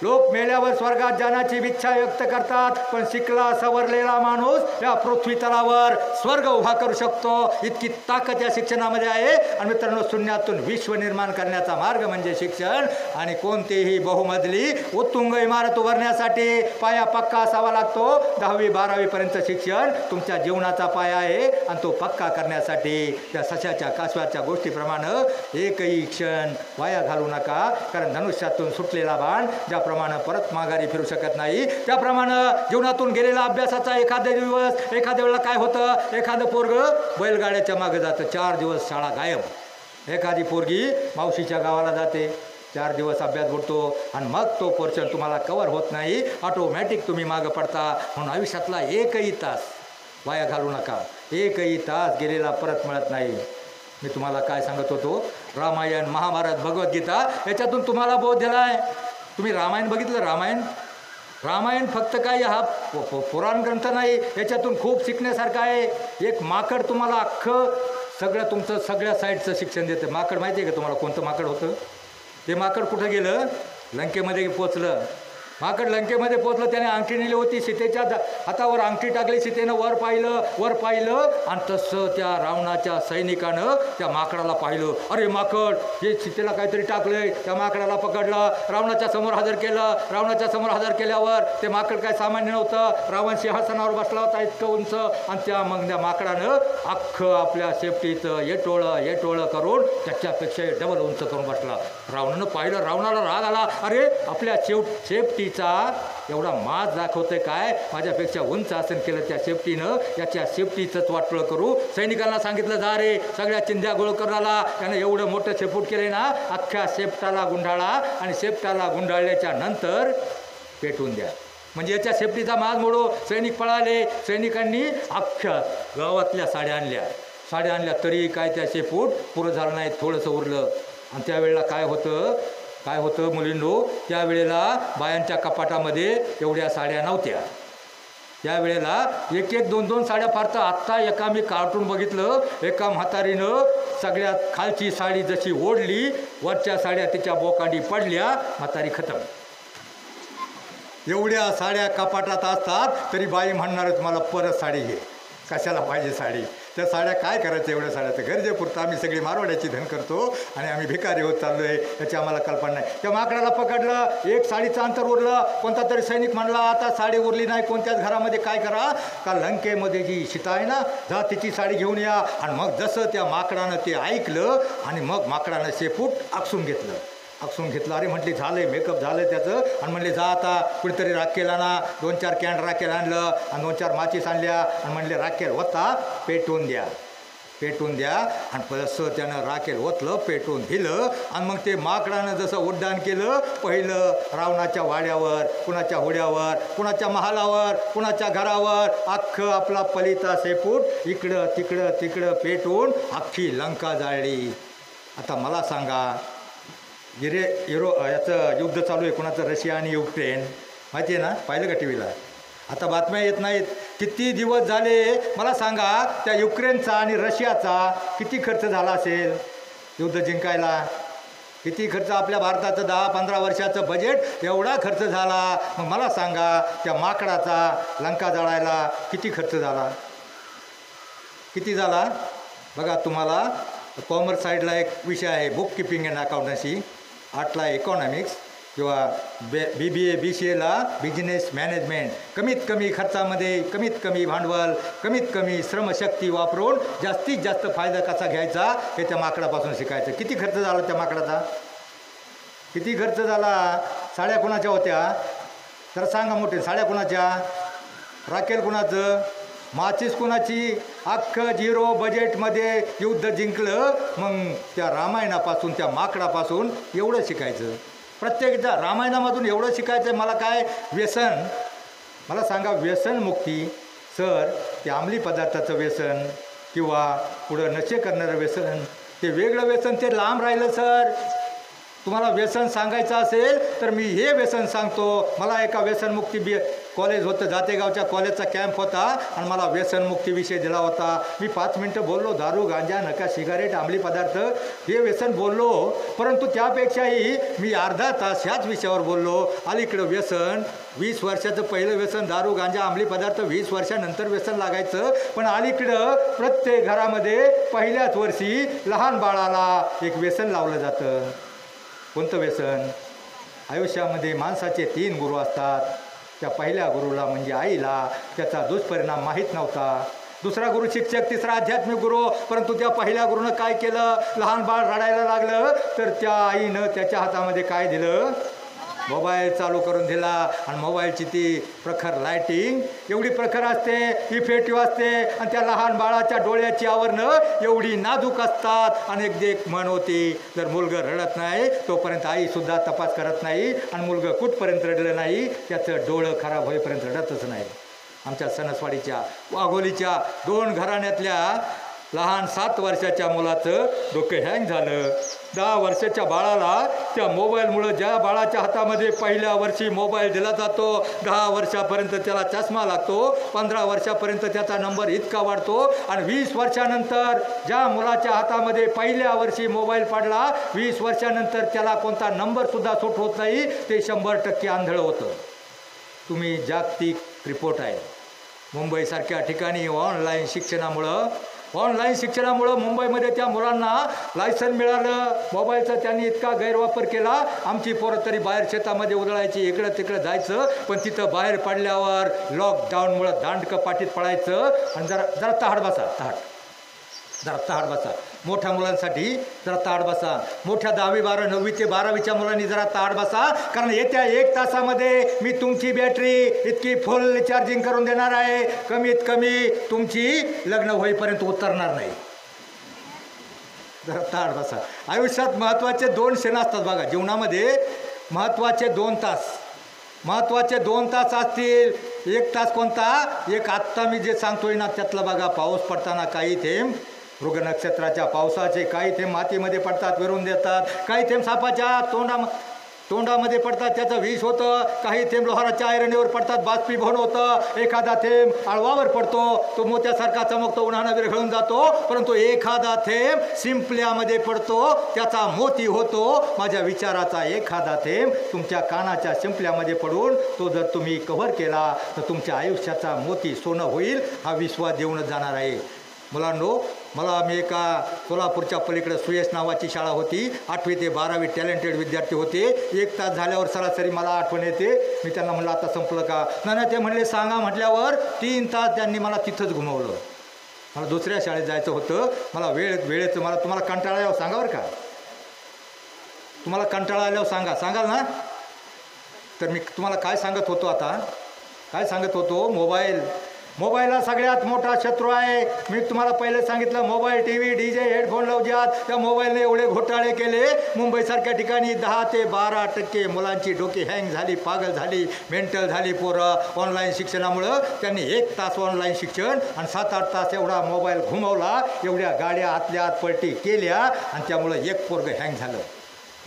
लोक मेल्यावर स्वर्गात जाण्याची इच्छा व्यक्त करतात, पण शिकला सवरलेला माणूस या पृथ्वी तलावर स्वर्ग उभा करू शकतो. इतकी ताकद या शिक्षणामध्ये आहे. आणि मित्रांनो, शून्यातून विश्व निर्माण करण्याचा मार्ग म्हणजे शिक्षण. आणि कोणतीही बहुमजली उत्तुंग इमारत उभारण्यासाठी पाया पक्का असावा लागतो. 10वी 12वीपर्यंत शिक्षण तुमच्या जीवनाचा पाया आहे, आणि तो पक्का करण्यासाठी त्या सशाच्या कासवाच्या गोष्टीप्रमाणे एकही क्षण वाया घालू नका. कारण धनुष्यातून सुटलेला बाण ज्याप्रमाणे परत माघारी फिरू शकत नाही, त्याप्रमाणे जीवनातून गेलेला अभ्यासाचा एखाद्या दिवस, एखाद्या वेळेला काय होतं, एखादं पोरगं बैलगाड्याच्या मागे जातं, 4 दिवस शाळा गायब. एखादी पोरगी मावशीच्या गावाला जाते, 4 दिवस अभ्यास बुडतो, आणि मग तो पोर्शन तुम्हाला कवर होत नाही, ऑटोमॅटिक तुम्ही मागं पडता. म्हणून आयुष्यातला एकही तास वाया घालू नका. एकही तास गेलेला परत मिळत नाही. मी तुम्हाला काय सांगत होतो, रामायण, महाभारत, भगवद्गीता याच्यातून तुम्हाला बोध दिला आहे. तुम्ही रामायण बघितलं? रामायण फक्त काय हा पुराण ग्रंथ नाही, याच्यातून खूप शिकण्यासारखं आहे. एक माकड तुम्हाला अख्खं सगळं तुमचं सगळ्या साईडचं शिक्षण देतं. माकड माहिती आहे का तुम्हाला कोणतं माकड होतं? ते माकड कुठं गेलं? लंकेमध्ये पोचलं. माकड लंकेमध्ये पोचलं, त्याने अंगठी नेली होती, सीतेच्या हातावर अंगठी टाकली, सीतेनं वर पाहिलं, आणि तसं त्या रावणाच्या सैनिकानं त्या माकडाला पाहिलं. अरे माकड, हे सीतेला काहीतरी टाकलंय. त्या माकडाला पकडलं, रावणाच्या समोर हजर केलं. रावणाच्या समोर हजर केल्यावर ते माकड काय सामान्य नव्हतं. रावण सिंहासनावर बसला होता इतकं उंच, आणि त्या मग त्या माकडानं अख्खं आपल्या सेफ्टीचं येटोळं करून त्याच्यापेक्षा डबल उंच करून बसला. रावणानं पाहिलं, रावणाला राग आला. अरे आपल्या सेफ्टी एवढा माज दाखवतोय काय, माझ्यापेक्षा उंच आसन केलं त्या सेफ्टीनं, याच्या सेफ्टीचंच वाटोळं करू. सैनिकांना सांगितलं, जा रे सगळ्या चिंध्या गोळ करायला. त्यानं एवढं मोठं शेपूट केले ना, अख्ख्या सेफ्टाला गुंडाळा, आणि सेफ्टाला गुंडाळल्याच्या नंतर पेटवून द्या. म्हणजे याच्या सेफ्टीचा माज मोडो. सैनिक पळाले. सैनिकांनी अख्ख्या गावातल्या साड्या आणल्या तरी काय त्या शेपूट पुरं झालं नाही, थोडंसं उरलं. आणि त्यावेळेला काय होतं मुलींनो, त्यावेळेला बायांच्या कपाटामध्ये एवढ्या साड्या नव्हत्या. त्यावेळेला 1-1, 2-2 साड्या फार तर. आत्ता एका मी कार्टून बघितलं, एका म्हातारीनं सगळ्यात खालची साडी जशी ओढली, वरच्या साड्या तिच्या बोकांडी पडल्या, म्हातारी खतम. एवढ्या साड्या कपाटात असतात तरी बाई म्हणणारच मला परत साडी घे. कशाला पाहिजे साडी? त्या साड्या काय करायचं एवढ्या साड्या? तर गरजेपुरतं आम्ही सगळी मारवाड्याची धन करतो, आणि आम्ही भिकारी होत चाललो आहे, याची आम्हाला कल्पना नाही. त्या माकडाला पकडलं, एक साडीचं अंतर उरलं. कोणता तरी सैनिक म्हणला, आता साडी उरली नाही कोणत्याच घरामध्ये, काय करा का लंकेमध्ये जी सीता आहे ना, जा तिची साडी घेऊन या. आणि मग जसं त्या माकडानं ते ऐकलं, आणि मग माकडानं शेपूट आकसून घेतलं. अरे म्हटली झालं मेकअप झालं त्याचं. आणि म्हणले जा आता कुणीतरी राखेल आणा. 2-4 कॅन राखेल आणलं, आणि 2-4 माचीस आणल्या, आणि म्हणले राखेल होता, पेटवून द्या. आणि जसं त्यानं राखेल ओतलं, पेटवून दिलं. आणि मग ते माकडानं जसं उड्डाण केलं, पहिलं रावणाच्या वाड्यावर, कुणाच्या होड्यावर, कुणाच्या महालावर, कुणाच्या घरावर, अख्खं आपला पलिता शेपूट इकडं तिकडं पेटवून अख्खी लंका जाळली. आता मला सांगा, याचं युद्ध चालू आहे, कुणाचं रशिया आणि युक्रेन, माहिती आहे ना, पाहिलं का टी व्हीला? आता बातम्या येत नाहीत. किती दिवस झाले मला सांगा, त्या युक्रेनचा आणि रशियाचा किती खर्च झाला असेल युद्ध जिंकायला? किती खर्च? आपल्या भारताचं 10-15 वर्षाचं बजेट एवढा खर्च झाला. मग मला सांगा, त्या माकडाचा लंका जळायला किती खर्च झाला? किती झाला बघा. तुम्हाला कॉमर्स साईडला एक विषय आहे, बुक किपिंग अँड अकाउंटन्सी. 8ला इकॉनॉमिक्स किंवा BBA BCAला बिझनेस मॅनेजमेंट. कमीत कमी खर्चामध्ये कमीत कमी भांडवल, कमीत कमी श्रमशक्ती वापरून जास्तीत जास्त फायदा कसा घ्यायचा हे त्या माकडापासून शिकायचं. किती खर्च झाला त्या माकडाचा? किती खर्च झाला? साड्या कोणाच्या होत्या? तर सांगा मोठे. साड्या कोणाच्या? राखेल कोणाचं? माचीस कोणाची? अख्खं 0 बजेटमध्ये युद्ध जिंकलं. मग त्या रामायणापासून, त्या माकडापासून एवढं शिकायचं. प्रत्येकच्या रामायणामधून एवढं शिकायचं. मला काय व्यसन? मला सांगा, व्यसनमुक्ती सर, ते अंमली पदार्थाचं व्यसन किंवा पुढं नशे करणारं व्यसन, ते वेगळं व्यसन, ते लांब राहिलं सर. तुम्हाला व्यसन सांगायचं असेल तर मी हे व्यसन सांगतो. मला एका व्यसनमुक्ती कॉलेज होतं, जातेगावच्या कॉलेजचा कॅम्प होता आणि मला व्यसनमुक्ती विषय दिला होता. मी 5 मिनटं बोललो. दारू, गांजा, नका, सिगारेट, अंमली पदार्थ हे व्यसन बोललो. परंतु त्यापेक्षाही मी अर्धा तास ह्याच विषयावर बोललो. अलीकडं व्यसन, 20 वर्षाचं पहिलं व्यसन दारू, गांजा, अंमली पदार्थ, 20 वर्षानंतर व्यसन लागायचं. पण अलीकडं प्रत्येक घरामध्ये पहिल्याच वर्षी लहान बाळाला एक व्यसन लावलं जातं. कोणतं व्यसन? आयुष्यामध्ये माणसाचे 3 गुरु असतात. त्या पहिल्या गुरुला म्हणजे आईला त्याचा दुष्परिणाम माहीत नव्हता. दुसरा गुरु शिक्षक, तिसरा आध्यात्मिक गुरु. परंतु त्या पहिल्या गुरुनं काय केलं? लहान बाळ रडायला लागलं तर त्या आईनं त्याच्या हातामध्ये काय दिलं? मोबाईल चालू करून दिला. आणि मोबाईलची ती प्रखर लायटिंग एवढी प्रखर असते, इफेक्टिव्ह असते, आणि त्या लहान बाळाच्या डोळ्याची आवरणं एवढी नाजूक असतात. आणि एक म्हण होती, जर मुलगं रडत नाही तोपर्यंत आईसुद्धा तपास करत नाही. आणि मुलगं कुठपर्यंत रडलं नाही त्याचं डोळं खराब होईपर्यंत रडतच नाही. आमच्या सणसवाडीच्या वाघोलीच्या 2 घराण्यातल्या लहान 7 वर्षाच्या मुलाचं डोकं हँग झालं. 10 वर्षाच्या बाळाला त्या मोबाईलमुळं, ज्या बाळाच्या हातामध्ये पहिल्या वर्षी मोबाईल दिला जातो, 10 वर्षापर्यंत त्याला चष्मा लागतो, 15 वर्षापर्यंत त्याचा नंबर इतका वाढतो. आणि 20 वर्षानंतर ज्या मुलाच्या हातामध्ये पहिल्या वर्षी मोबाईल पडला, 20 वर्षानंतर त्याला कोणता नंबरसुद्धा सूट होत नाही. ते 100% आंधळं होतं. तुम्ही जागतिक रिपोर्ट आहे. मुंबईसारख्या ठिकाणी ऑनलाईन शिक्षणामुळं मुंबईमध्ये त्या मुलांना लायसन मिळालं. मोबाईलचा त्यांनी इतका गैरवापर केला. आमची पोरं तरी बाहेर शेतामध्ये उधळायची, इकडं तिकडं जायचं. पण तिथं बाहेर पडल्यावर लॉकडाऊनमुळं दांडकं पाठीत पडायचं. आणि जरा ताहड बसा. मोठ्या मुलांसाठी जरा ताड बसा. मोठ्या 10वी 12 9वी ते 12वीच्या मुलांनी जरा ताड बसा. कारण येत्या 1 तासामध्ये मी तुमची बॅटरी इतकी फुल चार्जिंग करून देणार आहे, कमीत कमी तुमची लग्न होईपर्यंत उतरणार नाही. जरा ताड बसा. आयुष्यात महत्त्वाचे 2 क्षण असतात बघा जीवनामध्ये. महत्त्वाचे 2 तास असतील. 1 तास कोणता? एक आत्ता मी जे सांगतोय ना त्यातलं बघा. पाऊस पडताना काही थेंब मृग नक्षत्राच्या पावसाचे, काही थेंब मातीमध्ये पडतात, विरून देतात. काही थेंब सापाच्या तोंडामध्ये पडतात, त्याचं विष होतं. काही थेंब लोहाराच्या आयरणीवर पडतात, बाष्पीभवन होतं. एखादा थेंब आळवावर पडतो, तो मोत्यासारखा चमकतो, उन्हानं विरघळून जातो. परंतु एखादा थेंब शिंपल्यामध्ये पडतो, त्याचा मोती होतो. माझ्या विचाराचा एखादा थेंब तुमच्या कानाच्या शिंपल्यामध्ये पडून तो जर तुम्ही कव्हर केला तर तुमच्या आयुष्याचा मोती सोनं होईल. हा विश्वास देऊनच जाणार आहे. मुलांनो, मी एका सोलापूरच्या पलीकडे सुयश नावाची शाळा होती. 8वी ते 12वी टॅलेंटेड विद्यार्थी होते. 1 तास झाल्यावर सरासरी मला आठवण येते. मी त्यांना म्हणलं आता संपलं का? नाही, ते म्हणले सांगा. म्हटल्यावर 3 तास त्यांनी मला तिथंच घुमवलं. मला दुसऱ्या शाळेत जायचं होतं. मला वेळेचं तुम्हाला कंटाळा आल्यावर सांगा बरं का. तुम्हाला कंटाळा आल्यावर सांगाल ना. तर मी तुम्हाला काय सांगत होतो? मोबाईलला सगळ्यात मोठा शत्रू आहे. मी तुम्हाला पहिले सांगितलं, मोबाईल, TV, DJ, हेडफोन लावतात. त्या मोबाईलने एवढे घोटाळे केले. मुंबईसारख्या ठिकाणी 10 ते 12% मुलांची डोकी हँग झाली, पागल झाली, मेंटल झाली पोरं ऑनलाईन शिक्षणामुळं. त्यांनी 1 तास ऑनलाईन शिक्षण आणि 7-8 तास एवढा मोबाईल घुमवला. एवढ्या गाड्या आतल्या आत पलटी केल्या आणि त्यामुळं एक पोरगं हँग झालं.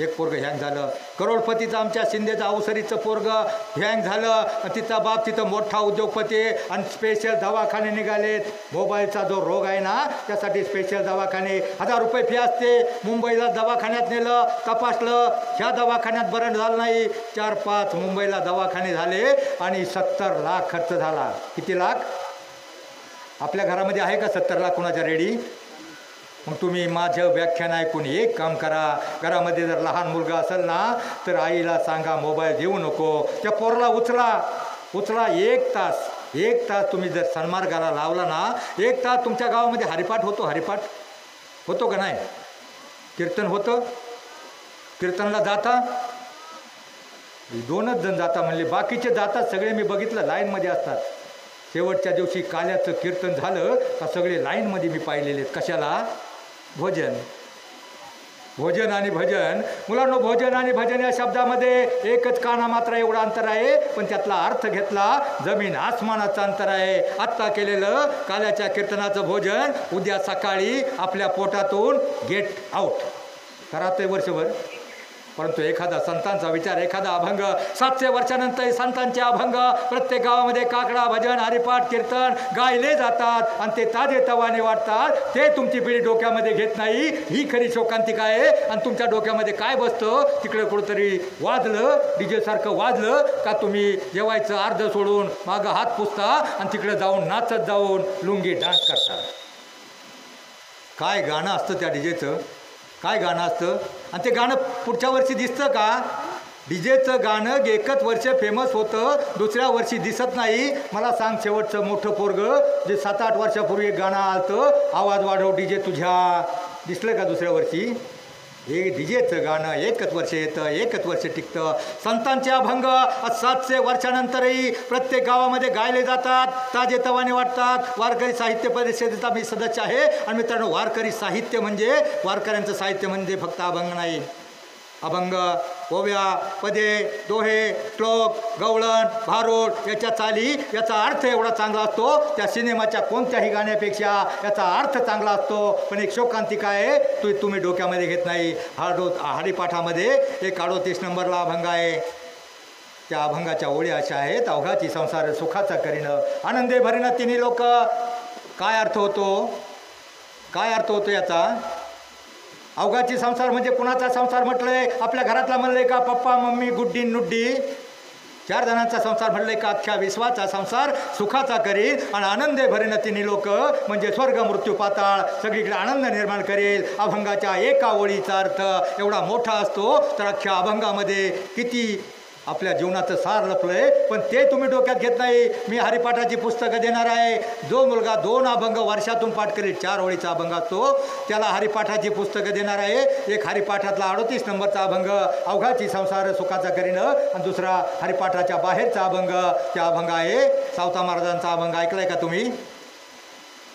एक पोरगं हँग झालं. करोडपतीचं आमच्या शिंदेचं अवसरीचं पोरगं हँग झालं. तिचा बाप तिथं मोठा उद्योगपती आणि स्पेशल दवाखाने निघालेत. मोबाईलचा जो रोग आहे ना त्यासाठी स्पेशल दवाखाने, 1000 रुपये फी असते. मुंबईला दवाखान्यात नेलं, तपासलं, ह्या दवाखान्यात बरं झालं नाही. 4-5 मुंबईला दवाखाने झाले आणि 70 लाख खर्च झाला. किती लाख? आपल्या घरामध्ये आहे का 70 लाख कुणाच्या रेडी? मग तुम्ही माझं व्याख्यान ऐकून एक काम करा, घरामध्ये जर लहान मुलगा असेल ना तर आईला सांगा मोबाईल देऊ नको, त्या पोराला उचला. एक तास तुम्ही जर सन्मार्गाला लावला ना, 1 तास तुमच्या गावामध्ये हरिपाठ होतो का नाही? कीर्तन होतं? कीर्तनला जाता? 2च जण जाता म्हणले, बाकीचे जातात सगळे. मी बघितलं लाईनमध्ये असतात. शेवटच्या दिवशी काल्याचं कीर्तन झालं का सगळे लाईनमध्ये मी पाहिलेले आहेत. कशाला? भोजन आणि भजन. मुलांनो, भोजन आणि भजन या शब्दामध्ये एकच काना मात्र एवढा अंतर आहे, पण त्यातला अर्थ घेतला जमीन आसमानाचं अंतर आहे. आत्ता केलेलं काल्याच्या कीर्तनाचं भोजन उद्या सकाळी आपल्या पोटातून गेट आउट करा ते वर्षभर. परंतु एखादा संतांचा विचार, एखादा अभंग, 700 वर्षानंतर संतांचे अभंग प्रत्येक गावामध्ये काकडा, भजन, हरिपाठ, कीर्तन गायले जातात आणि ते ताजेतवाने वाटतात. ते तुमची पिढी डोक्यामध्ये घेत नाही. ही खरी शोकांतिका आहे. आणि तुमच्या डोक्यामध्ये काय बसतं? तिकडे कुठंतरी वाजलं, डीजे सारखं वाजलं का तुम्ही जेवायचं अर्ध सोडून मागं हात पुसता आणि तिकडे जाऊन नाचत जाऊन लुंगी डान्स करता. काय गाणं असतं त्या डीजेचं, काय गाणं असतं. आणि ते गाणं पुढच्या वर्षी दिसतं का? डीजेचं गाणं एकच वर्ष फेमस होतं, दुसऱ्या वर्षी दिसत नाही. मला सांग, शेवटचं मोठं पोरगं जे 7-8 वर्षापूर्वी एक गाणं आलतं, आवाज वाढव डीजे तुझ्या, दिसलं का दुसऱ्या वर्षी? हे डीजेचं गाणं एकच वर्ष येतं, एकच वर्ष टिकतं. संतांचे अभंग 700 वर्षानंतरही प्रत्येक गावामध्ये गायले जातात, ताजेतवाने वाटतात. वारकरी साहित्य परिषदेचा मी सदस्य आहे. आणि मित्रांनो, वारकरी साहित्य म्हणजे, वारकऱ्यांचं साहित्य म्हणजे फक्त अभंग नाही. अभंग, ओव्या, पदे, दोहे, श्लोक, गवळण, भारूड याच्या चाली, याचा अर्थ एवढा चांगला असतो त्या सिनेमाच्या कोणत्याही गाण्यापेक्षा याचा अर्थ चांगला असतो. पण एक शोकांतिका आहे, तुम्ही डोक्यामध्ये घेत नाही. हरिपाठामध्ये एक 38 नंबरला अभंग आहे. त्या अभंगाच्या ओळी अशा आहेत, अवघाची संसार सुखाचा करीनं, आनंदे भरीनं तिन्ही लोक. काय अर्थ होतो याचा? अवघाची संसार म्हणजे कुणाचा संसार म्हटलंय? आपल्या घरातला म्हणलंय का? पप्पा, मम्मी, गुड्डी, नुड्डी, 4 जणांचा संसार म्हणलंय का? अख्ख्या विश्वाचा संसार सुखाचा करील. आणि आनंदे भरीन तिन्ही लोक म्हणजे स्वर्ग, मृत्यू, पाताळ सगळीकडे आनंद निर्माण करेल. अभंगाच्या एका ओळीचा अर्थ एवढा मोठा असतो, तर अख्ख्या अभंगामध्ये किती आपल्या जीवनाचं सार लपलंय, पण ते तुम्ही डोक्यात घेत नाही. मी हरिपाठाची पुस्तकं देणार आहे. जो मुलगा 2 अभंग वर्षातून पाठ करेल, 4 ओळीचा अभंग असतो, त्याला हरिपाठाची पुस्तकं देणार आहे. एक हरिपाठातला 38 नंबरचा अभंग, अवघाची संसार सुखाचा करीनं, आणि दुसरा हरिपाठाच्या बाहेरचा अभंग, त्या अभंग आहे सावता महाराजांचा अभंग. ऐकलाय का तुम्ही?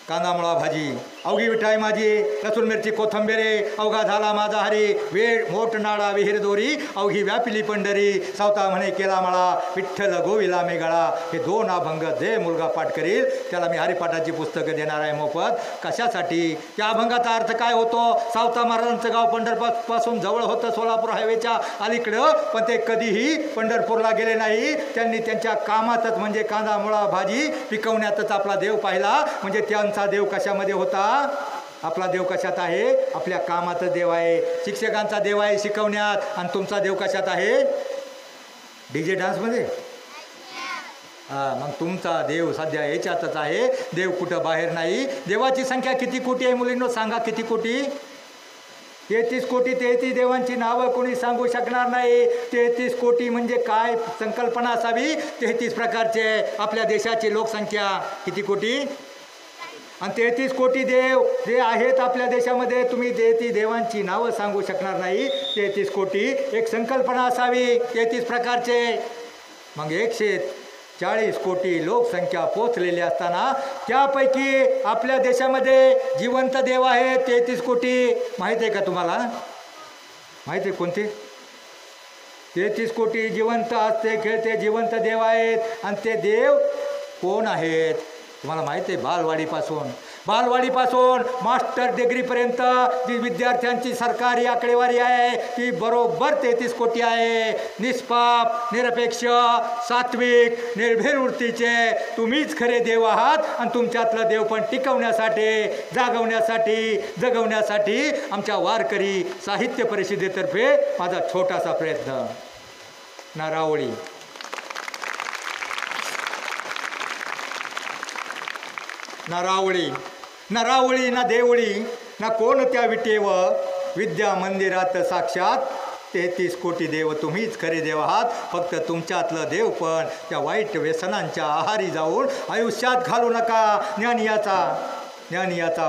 कांदा मुळा भाजी, अवघी विठाई माझी, लसूण मिरची कोथंबेरे, अवघा झाला माझा हरी, वेळ मोठ नाळा विहीर दोरी, अवघी व्यापिली पंढरी, सावता म्हणे केला मळा, विठ्ठल गोविला मेघळा. हे 2 अभंग जे मुलगा पाठ करील त्याला मी हरिपाठाची पुस्तकं देणार आहे मोफत. कशासाठी? त्या अभंगाचा अर्थ काय होतो? सावता महाराजांचं गाव पंढरपूरपासून जवळ होतं, सोलापूर हायवेच्या अलीकडं, पण ते कधीही पंढरपूरला गेले नाही. त्यांनी त्यांच्या कामातच म्हणजे कांदा मुळा भाजी पिकवण्यातच आपला देव पाहिला. म्हणजे त्यांचा देव कशामध्ये होता? आपला देव कशात आहे? आपल्या कामाचा देव आहे. शिक्षकांचा देव आहे शिकवण्यात. आणि तुमचा देव कशात आहे? डीजे डान्समध्ये. मग तुमचा देव सध्या याच्यातच आहे. देव कुठं बाहेर नाही. देवाची संख्या किती कोटी आहे मुलींनो? सांगा किती कोटी? 33 कोटी. 33 देवांची नावं कोणी सांगू शकणार नाही. 33 कोटी म्हणजे काय संकल्पना असावी? 33 प्रकारचे आपल्या देशाची लोकसंख्या किती कोटी? आणि 33 कोटी देव जे आहेत आपल्या देशामध्ये, तुम्ही 33 देवांची नावं सांगू शकणार नाही. 33 कोटी एक संकल्पना असावी 33 प्रकारचे. मग 140 कोटी लोकसंख्या पोचलेली असताना त्यापैकी आपल्या देशामध्ये जिवंत देव आहेत 33 कोटी. माहीत आहे का तुम्हाला? माहीत आहे कोणते? 33 कोटी जिवंत असते खेळते जिवंत देव आहेत. आणि ते देव कोण आहेत? तुम्हाला माहिती आहे बालवाडीपासून मास्टर डिग्रीपर्यंत जी विद्यार्थ्यांची सरकारी आकडेवारी आहे ती बरोबर 33 कोटी आहे. निष्पाप, निरपेक्ष, सात्विक, निर्भीड वृत्तीचे तुम्हीच खरे देव आहात आणि तुमच्यातलं देव पण टिकवण्यासाठी, जागवण्यासाठी, जगवण्यासाठी आमच्या वारकरी साहित्य परिषदेतर्फे माझा छोटासा प्रयत्न. ना रावळी, ना रावळी ना देवळी ना कोण त्या विटेव, विद्या मंदिरात साक्षात 33 कोटी देव तुम्हीच खरे देव आहात. फक्त तुमच्यातलं देव पण त्या वाईट व्यसनांच्या आहारी जाऊन आयुष्यात घालू नका. ज्ञानियाचा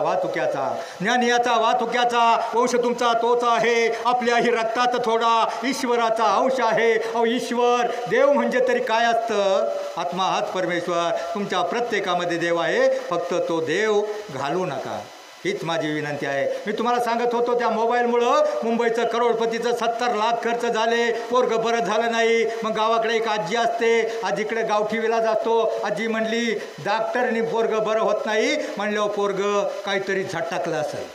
वाहतुक्याचा वंश तुमचा तोच आहे. आपल्याही रक्तात थोडा ईश्वराचा अंश आहे. अहो ईश्वर, देव म्हणजे तरी काय असतं? आत्मा हाच परमेश्वर. तुमच्या प्रत्येकामध्ये देव आहे, फक्त तो देव घालू नका. हीच माझी विनंती आहे. मी तुम्हाला सांगत होतो त्या मोबाईलमुळं मुंबईचं करोडपतीचं 70 लाख खर्च झाले, पोरगं बरं झालं नाही. मग गावाकडे एक आजी असते, आजीकडे गावठी विलाज असतो. आजी म्हणली डॉक्टरनी पोरगं बरं होत नाही म्हणल्यावर पोरगं काहीतरी झटाकलं असेल.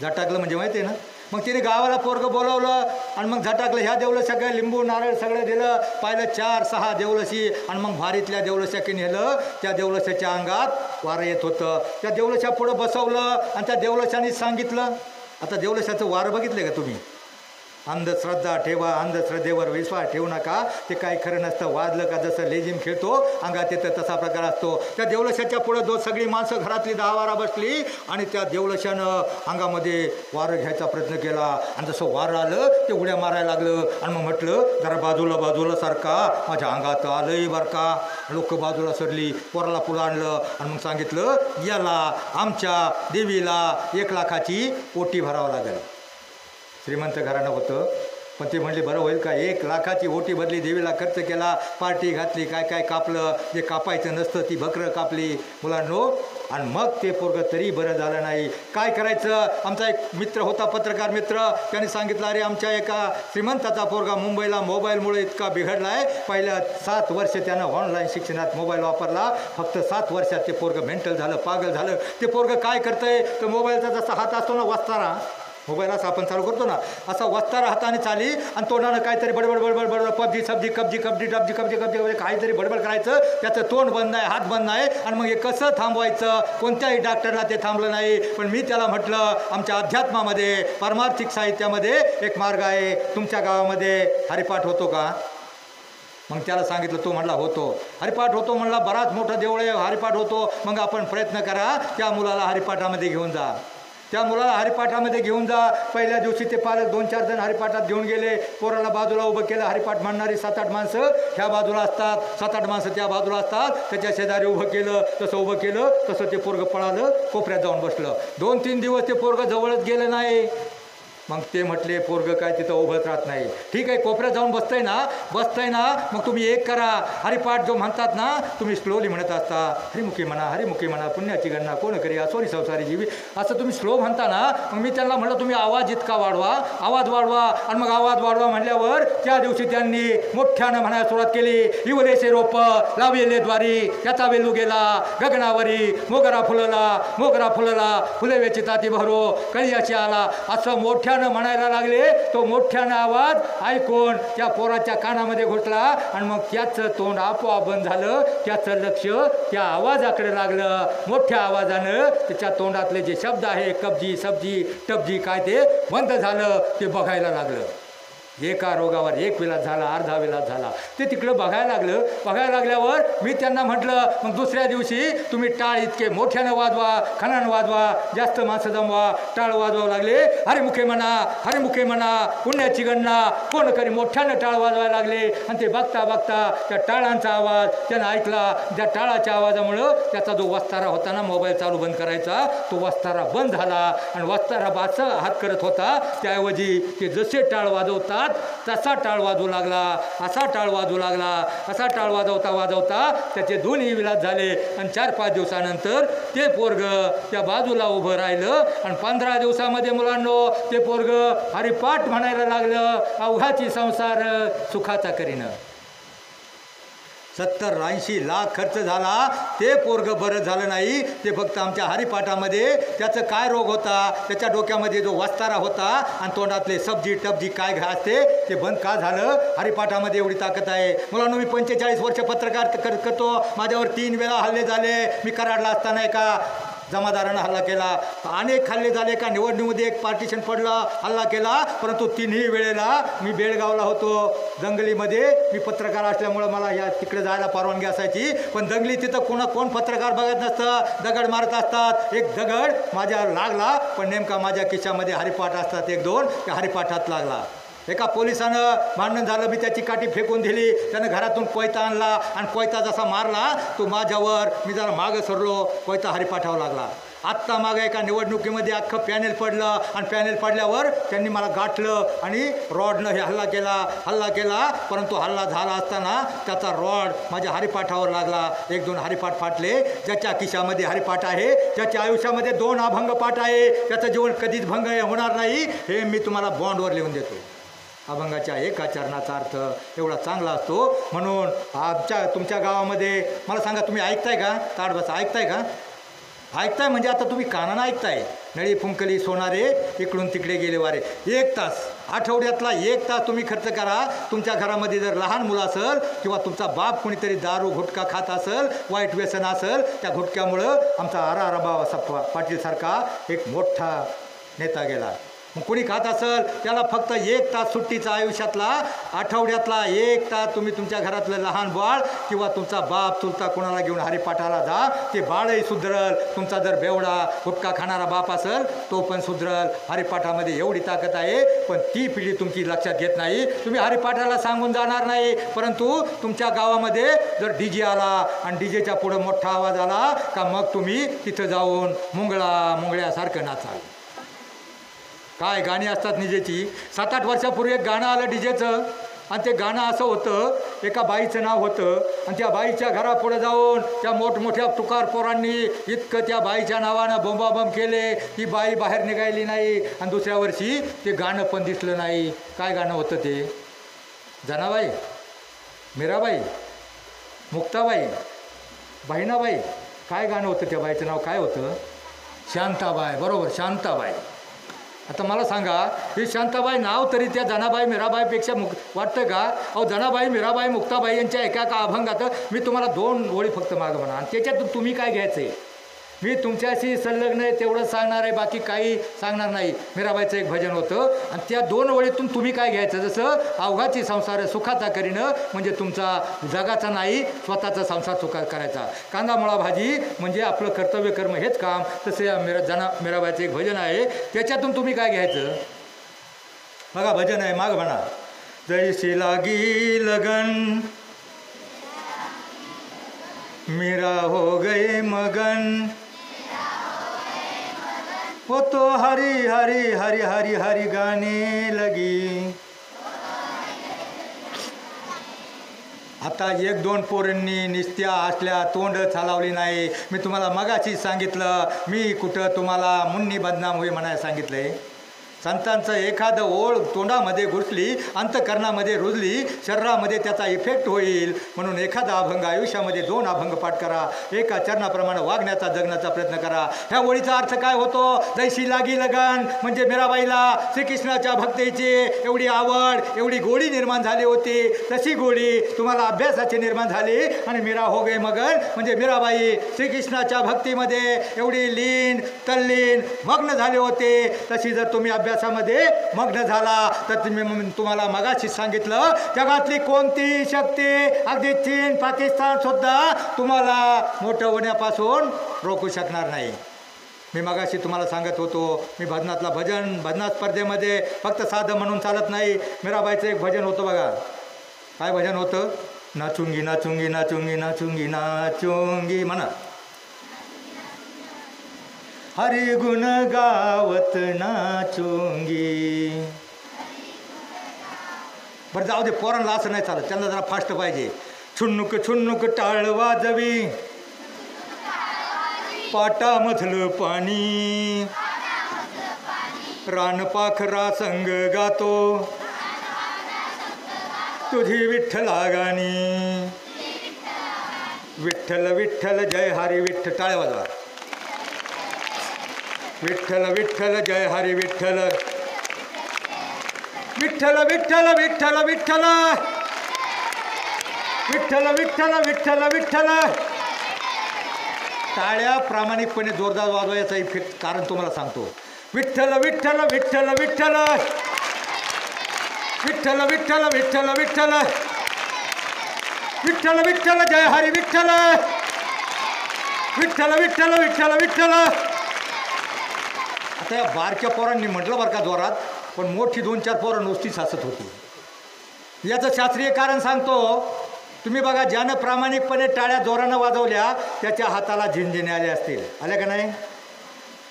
झटाकलं म्हणजे माहिती आहे ना. मग तिने गावाला पोरगं बोलवलं आणि मग झटाकलं. ह्या देवलशाकडे लिंबू नारळ सगळं दिलं. पाहिलं 4-6 देवलशी आणि मग भारीतल्या देवलशाकी नेलं. त्या देवलशाच्या अंगात वारं येत होतं. त्या देवलशा पुढं बसवलं आणि त्या देवलशाने सांगितलं. आता देवलशाचं वारं बघितलं का तुम्ही? अंधश्रद्धा ठेवा, अंधश्रद्धेवर विश्वास ठेवू नका. ते काही खरं नसतं. वाजलं का जसं लेझिम खेळतो अंगात येतं तसा प्रकार असतो. त्या देवलशाच्या पुढं सगळी माणसं घरातली 10-12 बसली आणि त्या देवलशानं अंगामध्ये वारं घ्यायचा प्रयत्न केला आणि जसं वारं आलं ते उड्या मारायला लागलं. आणि मग म्हटलं जरा बाजूला सारखा, माझ्या अंगात आलंय बरं का. लोक बाजूला सरली, पोराला पुढं आणलं आणि मग सांगितलं याला आमच्या देवीला 1 लाखाची ओटी भरावं लागेल. श्रीमंत घराणं होतं, पण ते म्हणले बरं होईल का? 1 लाखाची ओटी भरली, देवीला खर्च केला, पार्टी घातली, काय कापलं, जे कापायचं नसतं ती बकरं कापली मुलांनो. आणि मग ते पोरगं तरी बरं झालं नाही. काय करायचं? आमचा एक मित्र होता, पत्रकार मित्र, त्याने सांगितलं अरे आमच्या एका श्रीमंताचा पोरगा मुंबईला मोबाईलमुळे इतका बिघडला आहे. पहिल्या 7 वर्ष त्यानं ऑनलाईन शिक्षणात मोबाईल वापरला. फक्त 7 वर्षात ते पोरगं मेंटल झालं, पागल झालं. ते पोरगं काय करतंय तर मोबाईलचा जसा हात असतो ना वस्तारा, मोबाईल असा आपण चालू करतो ना, असा वस्तारा हाताने चाली आणि तोंडानं काहीतरी बडबड पबजी सब्जी कब्जी काहीतरी बडबड करायचं. त्याचं तोंड बंद आहे, हात बंद आहे. आणि मग हे कसं थांबवायचं? कोणत्याही डॉक्टरला ते थांबलं नाही. पण मी त्याला म्हटलं आमच्या अध्यात्मामध्ये, पारमार्थिक साहित्यामध्ये एक मार्ग आहे. तुमच्या गावामध्ये हरिपाठ होतो का? मग त्याला सांगितलं. तो म्हणला होतो. हरिपाठ होतो म्हणला, बराच मोठं देऊळ आहे, हरिपाठ होतो. मग आपण प्रयत्न करा, त्या मुलाला हरिपाठामध्ये घेऊन जा. त्या मुलाला हरिपाठामध्ये घेऊन जा. पहिल्या दिवशी ते पालक 2-4 जण हरिपाठात घेऊन गेले. पोराला बाजूला उभं केलं. हरिपाठ म्हणणारी 7-8 माणसं ह्या बाजूला असतात, 7-8 माणसं त्या बाजूला असतात. त्याच्या शेजारी उभं केलं, तसं ते पोरगं पळालं, कोपऱ्यात जाऊन बसलं. 2-3 दिवस ते पोरगं जवळच गेलं नाही. मग ते म्हटले पोरगं काय तिथं उभंच राहत नाही. ठीक आहे, कोपऱ्यात जाऊन बसतंय ना, मग तुम्ही एक करा. हरिपाठ जो म्हणतात ना, तुम्ही स्लोली म्हणत असता. हरिमुखी म्हणा, पुण्याची गणना कोण करी, सोनी संसारी जीवी, असं तुम्ही स्लो म्हणता ना. मग मी त्यांना म्हटलं तुम्ही आवाज इतका वाढवा. आणि मग आवाज वाढवा म्हणल्यावर त्या दिवशी त्यांनी मोठ्यानं म्हणायला सुरुवात केली. इवलेसे रोप लावलेले द्वारी, त्याचा वेलू गेला गगनावरी, मोगरा फुलला, फुले वेचिताती भरो, कळियाची आला, असं मोठ्या म्हणायला लागले. तो मोठ्यानं आवाज ऐकून त्या पोराच्या कानामध्ये घुसला आणि मग त्याचं तोंड आपोआप बंद झालं. त्याचं लक्ष त्या आवाजाकडे लागलं. मोठ्या आवाजानं त्याच्या तोंडातले जे शब्द आहे कब्जी सब्जी टब्जी काय ते बंद झालं. ते बघायला लागलं. एका रोगावर 1 विलाज झाला, अर्धा विलाज झाला. ते तिकडं बघायला लागल्यावर मी त्यांना म्हटलं मग दुसऱ्या दिवशी तुम्ही टाळ इतके मोठ्यानं वाजवा, खणानं वाजवा, जास्त माणसं जमवा. टाळ वाजवावं लागले. हरिमुखे म्हणा, पुण्याची गणना कोण करी, मोठ्यानं टाळ वाजवायला लागले. आणि ते बघता त्या टाळांचा आवाज त्यानं ऐकला. त्या टाळाच्या आवाजामुळं त्याचा जो वस्तारा होता ना, मोबाईल चालू बंद करायचा, तो वस्तारा बंद झाला. आणि वस्तारा असं हात करत होता, त्याऐवजी ते जसे टाळ वाजवतात तसा टाळ वाजवू लागला. असा टाळ वाजवता त्याचे 2 विलास झाले. आणि 4-5 दिवसानंतर ते पोरगं त्या बाजूला उभं राहिलं. आणि 15 दिवसामध्ये मुलांनो ते पोरगं हरिपाठ म्हणायला लागलं. अवघाची संसार सुखाचा करीनं. 70-80 लाख खर्च झाला, ते पोरगं बरं झालं नाही. ते फक्त आमच्या हरिपाठामध्ये त्याचं काय रोग होता, त्याच्या डोक्यामध्ये जो वस्तारा होता आणि तोंडातले सब्जी टब्जी काय असते ते बंद का झालं. हरिपाठामध्ये एवढी ताकद आहे. मुलांना मी 45 वर्ष पत्रकार करतो. माझ्यावर 3 वेळा हल्ले झाले. मी कराडला असताना एका जमादारानं हल्ला केला, अनेक हल्ले झाले. का निवडणुकीमध्ये एक पार्टिशन पडलं, हल्ला केला, परंतु 3ही वेळेला मी बेळगावला होतो दंगलीमध्ये. मी पत्रकार असल्यामुळं मला या तिकडे जायला परवानगी असायची, पण दंगली तिथं कोण पत्रकार बघत नसतं, दगड मारत असतात. एक दगड माझ्या लागला, पण नेमका माझ्या खिशामध्ये हरिपाठ असतात 1-2, त्या हरिपाठात लागला. एका पोलिसानं भांडण झालं, मी त्याची काठी फेकून दिली. त्यानं घरातून कोयता आणला आणि कोयता जसा मारला तो माझ्यावर, मी जरा मागं सरलो, कोयता हरिपाठावर लागला. आत्ता मागं एका निवडणुकीमध्ये अख्खं पॅनेल पडलं आणि पॅनेल पडल्यावर त्यांनी मला गाठलं आणि रॉडनं हे हल्ला केला, परंतु हल्ला झाला असताना त्याचा रॉड माझ्या हरिपाठावर लागला. 1-2 हरिपाठ फाटले. ज्याच्या खिशामध्ये हरिपाठ आहे, ज्याच्या आयुष्यामध्ये 2 अभंग पाठ आहे, त्याचं जीवन कधीच भंग होणार नाही, हे मी तुम्हाला बॉन्डवर लिहून देतो. अभंगाच्या एका चरणाचा अर्थ एवढा चांगला असतो. म्हणून तुमच्या गावामध्ये मला सांगा, तुम्ही ऐकताय का? ताड बसा, ऐकताय का? ऐकताय म्हणजे आता तुम्ही कानानं ऐकताय. नळी फुंकली सोनारे, इकडून तिकडे गेले वारे. 1 तास, आठवड्यातला 1 तास तुम्ही खर्च करा. तुमच्या घरामध्ये जर लहान मुलं असेल किंवा तुमचा बाप कोणीतरी दारू गुटखा खात असेल, वाईट व्यसन असेल, त्या गुटख्यामुळं आमचा आराराबा पाटीलसारखा एक मोठा नेता गेला. मग कोणी खात असेल त्याला फक्त 1 तास सुट्टीचा आयुष्यातला, आठवड्यातला 1 तास तुम्ही तुमच्या घरातलं लहान बाळ किंवा तुमचा बाप चुलता कोणाला घेऊन हरिपाठाला जा. ते बाळही सुधरल. तुमचा जर बेवडा गुटखा खाणारा बाप असेल तो पण सुधरल. हरिपाठामध्ये एवढी ताकद आहे, पण ती पिढी तुमची लक्षात घेत नाही. तुम्ही हरिपाठाला सांगून जाणार नाही, परंतु तुमच्या गावामध्ये जर DJ आला आणि DJच्या पुढं मोठा आवाज आला का मग तुम्ही तिथं जाऊन मुंगळ्यासारखं नाचाल. काय गाणी असतात डीजेची. 7-8 वर्षापूर्वी एक गाणं आलं डीजेचं, आणि ते गाणं असं होतं, एका बाईचं नाव होतं आणि त्या बाईच्या घरापुढे जाऊन त्या मोठमोठ्या तुकार पोरांनी इतकं त्या बाईच्या नावानं बोंबाबोंब केले. ती बाई बाहेर निघाली नाही आणि दुसऱ्या वर्षी ते गाणं पण दिसलं नाही. काय गाणं होतं ते? जनाबाई, मीराबाई, मुक्ताबाई, बहिणाबाई, काय गाणं होतं? त्या बाईचं नाव काय होतं? शांताबाई. बरोबर, शांताबाई. आता मला सांगा, ही शांताबाई नाव तरी त्या जनाबाई मीराबाईपेक्षा वाटतं का? अहो, जनाबाई मीराबाई मुक्ताबाई यांच्या एका अभंगात मी तुम्हाला 2 ओळी फक्त मागं म्हणा, आणि त्याच्यातून तुम्ही काय घ्यायचं आहे? मी तुमच्याशी संलग्न आहे तेवढंच सांगणार आहे, बाकी काही सांगणार नाही. मीराबाईचं एक भजन होतं आणि त्या 2 ओळीतून तुम्ही काय घ्यायचं? जसं अवघाची संसार सुखाचा करीनं, म्हणजे तुमचा जगाचा नाही स्वतःचा संसार सुखा करायचा. कांदा मुळा भाजी म्हणजे आपलं कर्तव्य कर्म हेच काम. तसं मीराबाईचं एक भजन आहे, त्याच्यातून तुम्ही काय घ्यायचं? बघा, भजन आहे, माग म्हणा. जैसी लागी लगन मीरा हो गए मगन, वो तो हरी हरी हरी हरी हरी गाने लगी. आता 1-2 पोरांनी निस्त्या असल्या तोंड चालवली नाही. मी तुम्हाला मगाशी सांगितलं, मी कुठं तुम्हाला मुन्नी बदनाम होई म्हणायला सांगितलंय. संतांचं एखादं ओळ तोंडामध्ये घुसली, अंतकरणामध्ये रुजली, शरीरामध्ये त्याचा इफेक्ट होईल. म्हणून एखादा अभंग आयुष्यामध्ये 2 अभंग पाठ करा. एका चरणाप्रमाणे वागण्याचा जगण्याचा प्रयत्न करा. ह्या ओळीचा अर्थ काय होतो? जैसी लागी लगन म्हणजे मीराबाईला श्रीकृष्णाच्या भक्तीची एवढी आवड, एवढी गोडी निर्माण झाली होती, तशी गोडी तुम्हाला अभ्यासाची निर्माण झाली. आणि मीरा हो गई मगन म्हणजे मीराबाई श्रीकृष्णाच्या भक्तीमध्ये एवढी लीन तल्लीन मग्न झाले होते. तशी जर तुम्ही अभ्यासामध्ये मग्न झाला तर तुम्हाला मगाशी सांगितलं, जगातली कोणती शक्ती, अगदी चीन पाकिस्तान सुद्धा तुम्हाला मोठं होण्यापासून रोखू शकणार नाही. मी मगाशी तुम्हाला सांगत होतो, मी भजन स्पर्धेमध्ये फक्त साधं म्हणून चालत नाही. मीराबाईचं एक भजन होतं बघा. काय भजन होतं? नाचुंगी नाचुंगी नाचुंगी नाचुंगी नाचुंगी म्हणा. हरि गुण गावत नाचुंगी. बरं जाऊ दे, पोरांना असं नाही चालत, त्यांना जरा फास्ट पाहिजे. छुन्नुक छुन्नुक टाळ वाजवी, पाटामधलं पाणी, रानपाखरा संग गातो, तुझी विठ्ठला गाणी. विठ्ठल विठ्ठल जय हरी विठ्ठल, टाळ्या वाजवा. विठ्ठल विठ्ठल जय हरी विठ्ठल, विठ्ठल विठ्ठल विठ्ठल विठ्ठल, विठ्ठल विठ्ठल विठ्ठल विठ्ठल. टाळ्या प्रामाणिकपणे जोरदार वाजवायचा इफेक्ट कारण तुम्हाला सांगतो. विठ्ठल विठ्ठल विठ्ठल विठ्ठल, विठ्ठल विठ्ठल विठ्ठल विठ्ठल, विठ्ठल विठ्ठल जय हरी विठ्ठल, विठ्ठल विठ्ठल विठ्ठल विठ्ठल. आता या बारक्या पोरांनी म्हटलं बरं का जोरात, पण मोठी 2-4 पोरं नुसतीच हसत होती. याचं शास्त्रीय कारण सांगतो. तुम्ही बघा, ज्यानं प्रामाणिकपणे टाळ्या जोरानं वाजवल्या त्याच्या हाताला झिंझिने आले असतील, आल्या का नाही?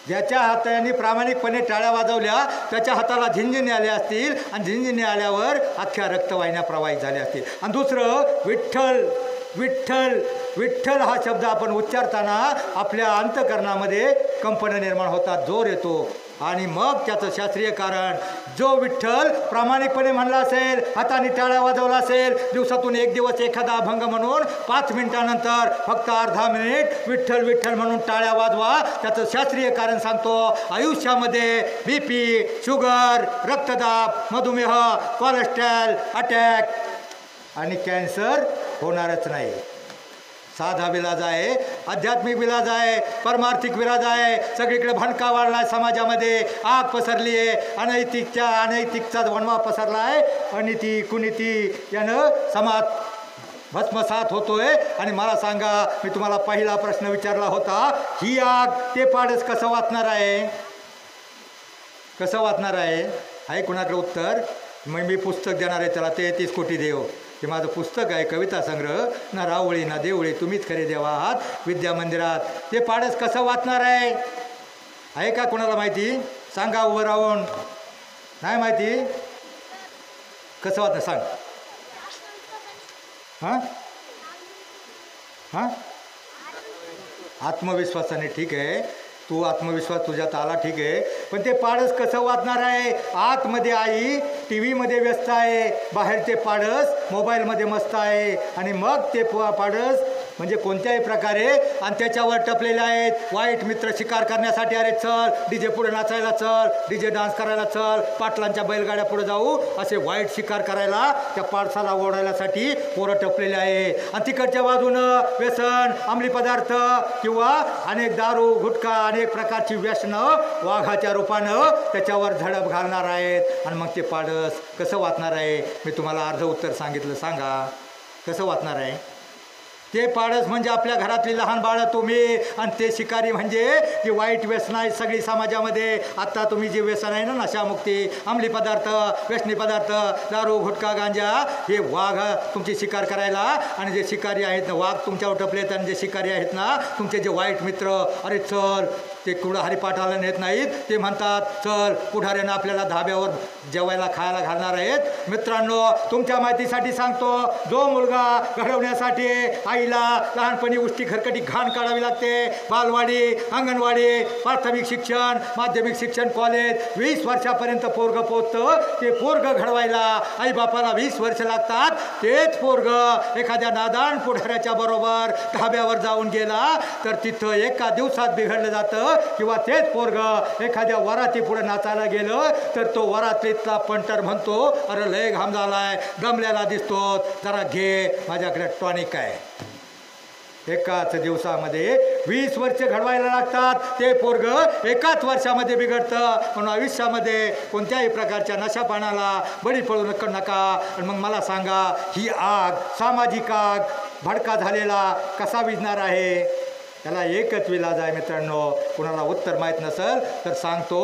ज्याच्या हाताने प्रामाणिकपणे टाळ्या वाजवल्या त्याच्या हाताला झिंझिने आले असतील, आणि झिंझिने आल्यावर अख्ख्या रक्तवाहिन्या प्रवाहित झाल्या असतील. आणि दुसरं, विठ्ठल विठ्ठल विठ्ठल हा शब्द आपण उच्चारताना आपल्या अंतःकरणामध्ये कंपन निर्माण होतात, जोर येतो. आणि मग त्याचं शास्त्रीय कारण, जो विठ्ठल प्रामाणिकपणे म्हणला असेल, हाताने टाळ्या वाजवला असेल, दिवसातून एक दिवस एखादा अभंग म्हणून 5 मिनिटानंतर फक्त अर्धा मिनिट विठ्ठल विठ्ठल म्हणून टाळ्या वाजवा. त्याचं शास्त्रीय कारण सांगतो. आयुष्यामध्ये BP, शुगर, रक्तदाब, मधुमेह, कोलेस्ट्रॉल, अटॅक आणि कॅन्सर होणारच नाही. साधा विलाज आहे, आध्यात्मिक विलाज आहे, परमार्थिक विलाज आहे. सगळीकडे भणका वाढला आहे, समाजामध्ये आग पसरली आहे, अनैतिकचा वणवा पसरला आहे. अनिती कुनीती यानं समाज भस्मसात होतोय. आणि मला सांगा, मी तुम्हाला पहिला प्रश्न विचारला होता, ही आग ते पाडच कसं वाचणार आहे? कसं वाचणार आहे? आहे कुणाकडे उत्तर? मग मी पुस्तक देणार आहे त्याला, 33 कोटी देव. हे माझं पुस्तक आहे, कविता संग्रह. ना रावळी ना देवळी, तुम्हीच खरे देवा आहात विद्या मंदिरात. ते पाडस कसं वाचणार आहे का कोणाला माहिती? सांगा उभं राहून. नाही माहिती? कसं वाचणार सांग. हां हां आत्मविश्वासाने. ठीक आहे, तू आत्मविश्वास तुझ्यात आला, ठीक आहे, पण ते पाडस कसं वाचणार आहे? आतमध्ये आई टी व्हीमध्ये व्यस्त आहे, बाहेर ते पाडस मोबाईलमध्ये मस्त आहे. आणि मग ते पाडस म्हणजे कोणत्याही प्रकारे आणि त्याच्यावर टपलेले आहेत वाईट मित्र शिकार करण्यासाठी. अरे चल DJ पुढे नाचायला, चल DJ डान्स करायला, चल पाटलांच्या बैलगाड्या पुढे जाऊ, असे वाईट शिकार करायला त्या पाडसाला ओढायलासाठी पोरं टपलेले आहे. आणि तिकडच्या बाजूनं व्यसन, अंमली पदार्थ किंवा अनेक दारू, गुटखा, अनेक प्रकारची व्यसनं वाघाच्या रूपानं त्याच्यावर झडप घालणार आहेत. आणि मग ते पाडस कसं वाचणार आहे? मी तुम्हाला अर्ध उत्तर सांगितलं. सांगा कसं वाचणार आहे? ते पाडस म्हणजे आपल्या घरातली लहान बाळं, तुम्ही. आणि ते शिकारी म्हणजे जी वाईट व्यसन आहेत सगळी समाजामध्ये. आत्ता तुम्ही जे व्यसन आहे ना, नशामुक्ती, अंमली पदार्थ, व्यसनी पदार्थ, दारू, गुटखा, गांजा, हे वाघ तुमची शिकार करायला. आणि जे शिकारी आहेत ना, वाघ तुमच्यावर टपलेत, आणि जे शिकारी आहेत ना तुमचे जे वाईट मित्र, अरे चल ते कुठं हरिपाठाला नेत नाहीत, ते म्हणतात चल पुढाऱ्यानं आपल्याला धाब्यावर जेवायला खायला घालणार आहेत. मित्रांनो, तुमच्या माहितीसाठी सांगतो, जो मुलगा घडवण्यासाठी आईला लहानपणी उष्टी खरकटी घाण काढावी लागते, बालवाडी, अंगणवाडी, प्राथमिक शिक्षण, माध्यमिक शिक्षण, कॉलेज, 20 वर्षापर्यंत पोरगं पोचतं. ते पोरगं घडवायला आईबापाला 20 वर्ष लागतात. तेच पोरगं एखाद्या नादान पुढाऱ्याच्या बरोबर धाब्यावर जाऊन गेला तर तिथं एका दिवसात बिघडलं जातं. किंवा तेच पोरगं एखाद्या वराती पुढे नाचायला गेलं तर तो वरातीतला पंटर म्हणतो, अरे लय घाम झालाय, दमल्याला दिसतो, जरा घे माझ्याकडे टॉनिक आहे. एकाच दिवसामध्ये 20 वर्ष घडवायला लागतात. ते पोरगं एकाच वर्षामध्ये बिघडतं. म्हणून आयुष्यामध्ये कोणत्याही प्रकारच्या नशापानाला बळी पडू नका. आणि मग मला सांगा, ही आग, सामाजिक आग, भडका झालेला कसा विझणार आहे? त्याला एकच विलाज आहे मित्रांनो. कुणाला उत्तर माहीत नसेल तर सांगतो,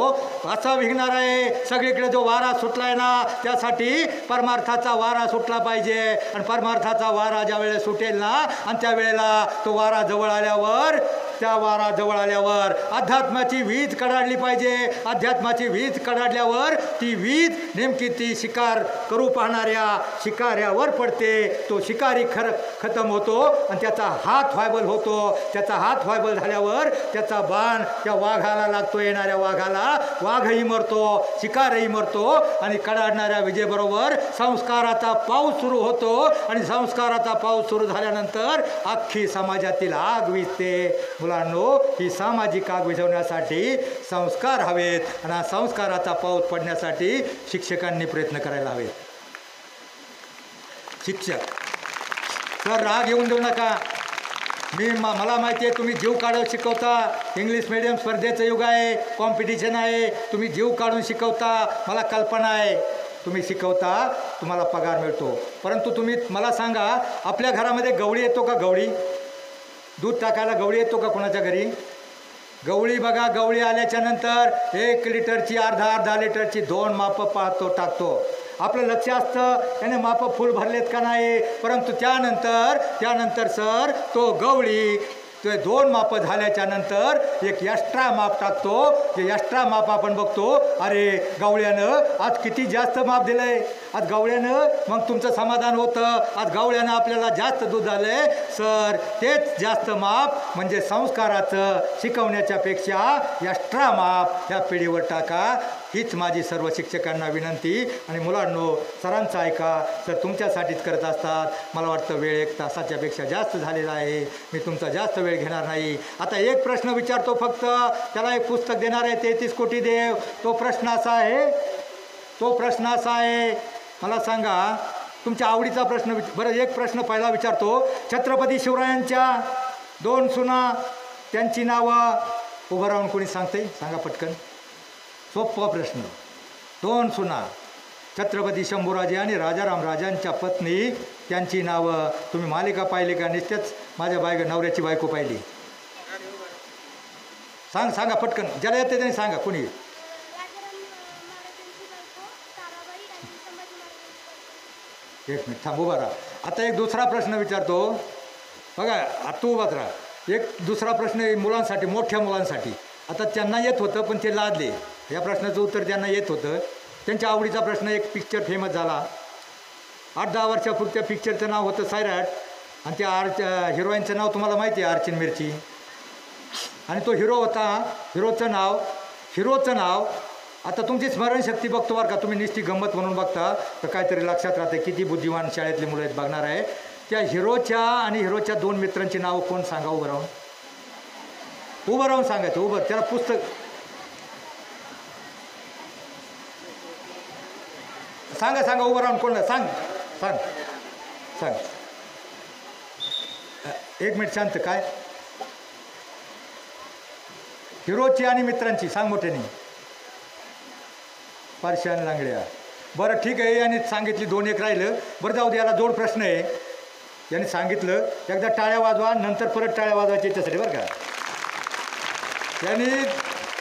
असा विघणार आहे. सगळीकडे जो वारा सुटला आहे ना, त्यासाठी परमार्थाचा वारा सुटला पाहिजे. आणि परमार्थाचा वारा ज्या वेळेस सुटेल ना, आणि त्यावेळेला तो वारा जवळ आल्यावर त्या वारा जवळ आल्यावर अध्यात्माची वीज कडाडली पाहिजे. अध्यात्माची वीज कडाडल्यावर ती वीज नेमकी ती शिकार करू पाहणाऱ्या शिकाऱ्यावर पडते. तो शिकारी खतम होतो आणि त्याचा हात व्हायबल होतो. त्याचा हात व्हायबल झाल्यावर त्याचा बाण त्या वाघाला लागतो. येणाऱ्या वाघाला वाघही मरतो, शिकारही मरतो आणि कडाडणाऱ्या विजेबरोबर संस्काराचा पाऊस सुरू होतो. आणि संस्काराचा पाऊस सुरू झाल्यानंतर अख्खी समाजातील आग विझते. मुलांनो, ही सामाजिक आग विझवण्यासाठी संस्कार हवेत आणि संस्काराचा पाऊस पडण्यासाठी शिक्षकांनी प्रयत्न करायला हवेत. शिक्षक तर राग येऊन देऊ नका. मला माहिती आहे तुम्ही जीव काढून शिकवता. इंग्लिश मीडियम स्पर्धेचं युग आहे, कॉम्पिटिशन आहे. तुम्ही जीव काढून शिकवता, मला कल्पना आहे. तुम्ही शिकवता, तुम्हाला पगार मिळतो. परंतु तुम्ही मला सांगा, आपल्या घरामध्ये गवळी येतो का? गवळी दूध टाकायला गवळी येतो का कोणाच्या घरी? गवळी बघा, गवळी आल्याच्या नंतर 1 लिटरची अर्धा लिटरची 2 मापं पाहतो, टाकतो. आपलं लक्ष असतं त्याने मापं फुल भरलेत का नाही. परंतु त्यानंतर सर तो गवळी ते 2 मापं झाल्याच्या नंतर एक एक्स्ट्रा माप टाकतो. जे एक्स्ट्रा माप आपण बघतो, अरे गवळ्यानं आज किती जास्त माप दिलं आहे. आज गवळ्यानं मग तुमचं समाधान होतं. आज गवळ्यानं आपल्याला जास्त दूध आलं आहे. सर तेच जास्त माप म्हणजे संस्काराचं शिकवण्याच्या पेक्षा एक्स्ट्रा माप ह्या पिढीवर टाका. हीच माझी सर्व शिक्षकांना विनंती. आणि मुलांनो, सरांचं ऐका. सर तुमच्यासाठीच करत असतात. मला वाटतं वेळ 1 तासाच्या पेक्षा जास्त झालेला आहे. मी तुमचा जास्त वेळ घेणार नाही. आता एक प्रश्न विचारतो फक्त. त्याला एक पुस्तक देणार आहे, 33 कोटी देव. तो प्रश्न असा आहे, मला सांगा तुमच्या आवडीचा प्रश्न. बरं, एक प्रश्न पहिला विचारतो. छत्रपती शिवरायांच्या 2 सुना, त्यांची नावं उभं राहून कोणी सांगते? सांगा पटकन. सोपा प्रश्न. 2 सुना, छत्रपती शंभूराजे आणि राजाराम राजांच्या पत्नी, त्यांची नावं. तुम्ही मालिका पाहिली का? निश्चितच माझ्या नवऱ्याची बायको पाहिली. सांगा पटकन. ज्याला येते त्याने सांगा. कोणी? एक मिनिट थांब, उभा राहा. आता एक दुसरा प्रश्न विचारतो बघा. तू उभाच राहा. एक दुसरा प्रश्न मुलांसाठी, मोठ्या मुलांसाठी. आता त्यांना येत होतं पण ते लादले. या प्रश्नाचं उत्तर त्यांना येत होतं. त्यांच्या आवडीचा प्रश्न. एक पिक्चर फेमस झाला 8-10 वर्षापूर्वी. पिक्चरचं नाव होतं सैराट. आणि त्या हिरोईनचं नाव तुम्हाला माहिती आहे, अर्चिन मिरची. आणि तो हिरो होता. हिरोचं नाव आता तुमची स्मरणशक्ती बघतो बरं का. तुम्ही निश्चित गंमत म्हणून बघता तर काहीतरी लक्षात राहते किती बुद्धिमान शाळेतली मुलं आहेत बघणार आहे. त्या हिरोच्या 2 मित्रांची नावं कोण? सांगा उभं राहून सांगायचं. उभं त्याला पुस्तक सांगा उभं राहून. कोण? सांग. 1 मिनिट शांत. काय? हिरोची आणि मित्रांची सांग मोठ्याने. पारशान लांगड्या. बरं ठीक आहे. यांनी सांगितली 2-1 राहिलं. बरं जाऊ दे, याला जोड प्रश्न आहे. यांनी सांगितलं एकदा टाळ्या वाजवा, नंतर परत टाळ्या वाजवायची याच्यासाठी बरं का. यांनी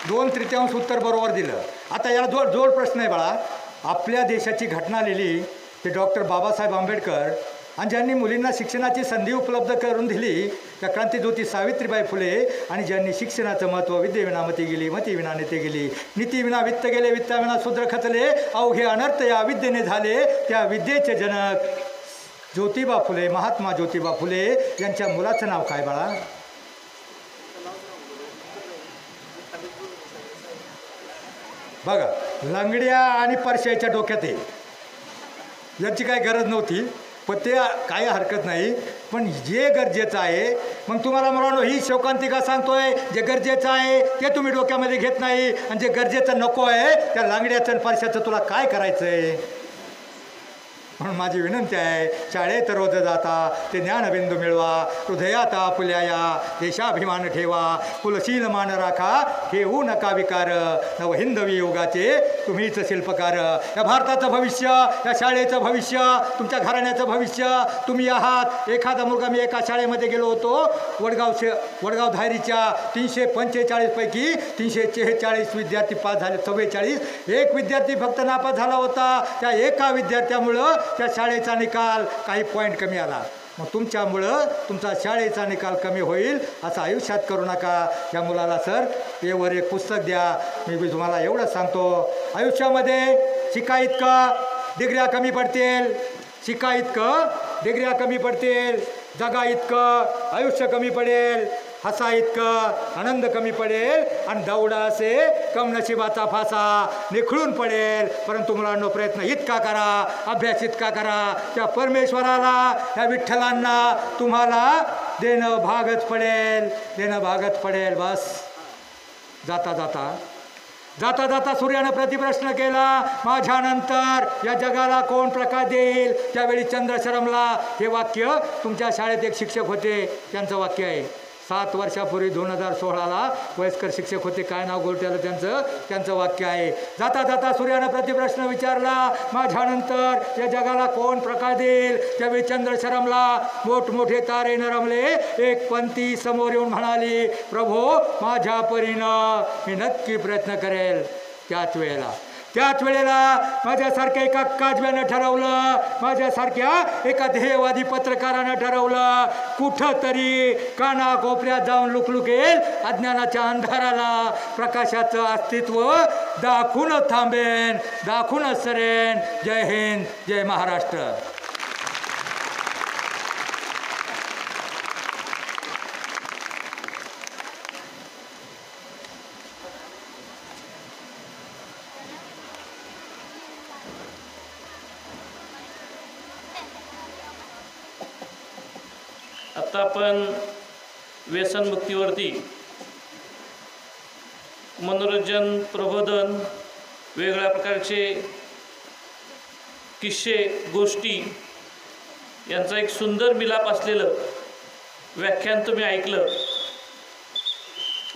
2/3 उत्तर बरोबर दिलं. आता याला जोड प्रश्न आहे बाळा. आपल्या देशाची घटना लिहिली ते डॉक्टर बाबासाहेब आंबेडकर. आणि ज्यांनी मुलींना शिक्षणाची संधी उपलब्ध करून दिली त्या क्रांतिज्योती सावित्रीबाई फुले. आणि ज्यांनी शिक्षणाचं महत्त्व विद्येविना मती गेली, मतीविना नेते गेली, नीतीविना वित्त गेले, वित्ताविना शूद्र खचले, अवघे अनर्थ या विद्येने झाले. त्या विद्येचे जनक ज्योतिबा फुले, महात्मा ज्योतिबा फुले. यांच्या मुलाचं नाव काय बाळा? बघा, लंगड्या आणि परशाच्या डोक्यात आहे. याची काही गरज नव्हती पण ते काही हरकत नाही. पण जे गरजेचं आहे, मग तुम्हाला म्हणून ही शोकांतिका सांगतोय, जे गरजेचं आहे ते तुम्ही डोक्यामध्ये घेत नाही. आणि जे गरजेचं नको आहे त्या लांगड्याचं आणि परशाचं तुला काय करायचं आहे? म्हणून माझी विनंती आहे, शाळेत रोज जाता ते ज्ञानबिंदू मिळवा, हृदयात आपुल्याया देशाभिमान ठेवा, कुलशील मान राखा, ठेवू नका विकार, नवहिंदवी युगाचे तुम्हीच शिल्पकार. या भारताचं भविष्य, या शाळेचं भविष्य, तुमच्या घराण्याचं भविष्य तुम्ही आहात. एखादा मुलगा, मी एका शाळेमध्ये गेलो होतो, वडगाव धायरीच्या 345 पैकी 346 विद्यार्थी पास झाले, 44. एक विद्यार्थी फक्त नापास झाला होता. त्या एका विद्यार्थ्यामुळं त्या शाळेचा निकाल काही पॉईंट कमी आला. मग तुमच्यामुळं तुमचा शाळेचा निकाल कमी होईल असं आयुष्यात करू नका. त्या मुलाला सर पेवर एक पुस्तक द्या. मी तुम्हाला एवढंच सांगतो, आयुष्यामध्ये शिका इतकं डिग्र्या कमी पडतील, शिका इतकं डिग्र्या कमी पडतील, जगा इतकं आयुष्य कमी पडेल, हसा इतकं आनंद कमी पडेल, आणि दौडा असे कमनशिबाचा फासा निखळून पडेल. परंतु मुलांनो प्रयत्न इतका करा, अभ्यास इतका करा, त्या परमेश्वराला त्या विठ्ठलांना तुम्हाला देणं भागच पडेल, देणं भागच पडेल. बस जाता जाता जाता जाता सूर्यानं प्रतिप्रश्न केला, माझ्यानंतर या जगाला कोण प्रकाश देईल. त्यावेळी चंद्र शरमला. हे वाक्य तुमच्या शाळेत एक शिक्षक होते, त्यांचं वाक्य आहे. 7 वर्षापूर्वी 2016ला वयस्कर शिक्षक होते, काय नाव गोलट्याला त्यांचं वाक्य आहे. जाता जाता सूर्यानं प्रतिप्रश्न विचारला, माझ्यानंतर या जगाला कोण प्रकाश देईल. त्यावेळी चंद्र शरमला, मोठमोठे तारे नरमले. एक पंथी समोर येऊन म्हणाली, प्रभो माझ्या परीनं मी नक्की प्रयत्न करेल. त्याच वेळेला माझ्यासारख्या एका काजव्यानं ठरवलं, माझ्यासारख्या एका ध्येयवादी पत्रकारानं ठरवलं, कुठंतरी कानाकोपऱ्यात जाऊन लुकलुकेल अज्ञानाच्या अंधाराला प्रकाशाचं अस्तित्व दाखवूनच थांबेन, दाखवूनच सरेन. जय हिंद, जय महाराष्ट्र. आता आपण व्यसनमुक्तीवरती मनोरंजन, प्रबोधन, वेगळ्या प्रकारचे किस्से, गोष्टी यांचा एक सुंदर मिलाप असलेलं व्याख्यान तुम्ही ऐकलं.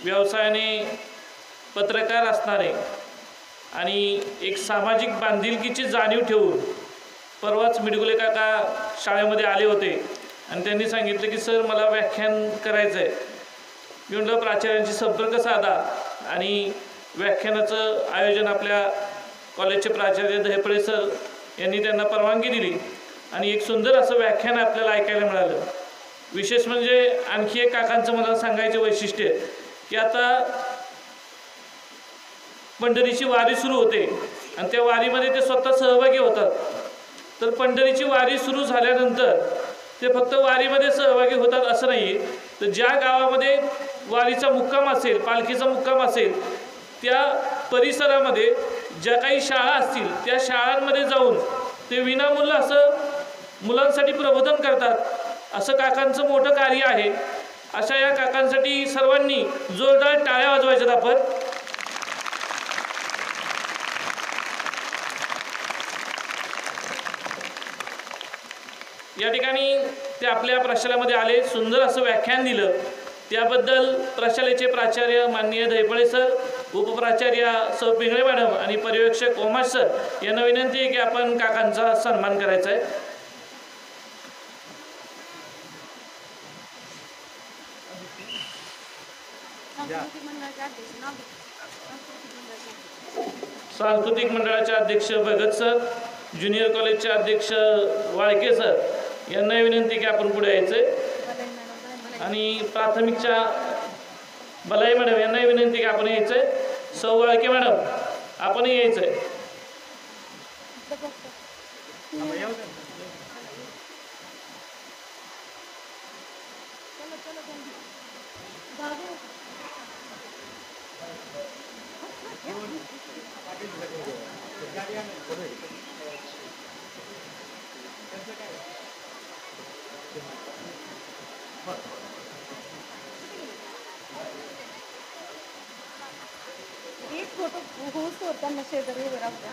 व्यवसायाने पत्रकार असणारे आणि एक सामाजिक बांधिलकीची जाणीव ठेवून परवाच मिडगुले काका शाळेमध्ये आले होते आणि त्यांनी सांगितलं की सर मला व्याख्यान करायचं आहे. मी म्हटलं प्राचार्यांशी संपर्क साधा आणि व्याख्यानाचं आयोजन आपल्या कॉलेजचे प्राचार्य दहेपळे सर यांनी त्यांना परवानगी दिली आणि एक सुंदर असं व्याख्यान आपल्याला ऐकायला मिळालं. विशेष म्हणजे आणखी एक काकांचं मला सांगायचे वैशिष्ट्य की आता पंढरीची वारी सुरू होते आणि त्या वारीमध्ये ते स्वतः सहभागी होतात. तर पंढरीची वारी सुरू झाल्यानंतर ते फक्त वारीमध्ये सहभागी होतात असं नाही, तर ज्या गावामध्ये वारीचा मुक्काम असेल, पालखीचा मुक्काम असेल, त्या परिसरामध्ये ज्या काही शाळा असतील त्या शाळांमध्ये जाऊन ते विनामूल्य असं मुलांसाठी प्रबोधन करतात. असं काकांचं मोठं कार्य आहे. अशा या काकांसाठी सर्वांनी जोरदार टाळ्या वाजवायच्यात आपण. या ठिकाणी ते आपल्या प्रशालेमध्ये आले, सुंदर असं व्याख्यान दिलं. त्याबद्दल प्रशालेचे प्राचार्य माननीय दहेपळे सर, उपप्राचार्य सौ पिंगळे मॅडम आणि पर्यवेक्षक ओमाश सर यांना विनंती आहे की आपण काकांचा सन्मान करायचा आहे. सांस्कृतिक मंडळाचे अध्यक्ष भगत सर, ज्युनियर कॉलेजचे अध्यक्ष वाळके सर यांना विनंती की आपण पुढे यायचं आणि प्राथमिकच्या बलाई मॅडम यांना विनंती की आपण यायचं. सौ वाळके मॅडम आपणही यायचं. एक फोटो होतो त्यांना शेजारी उभे राहत्या.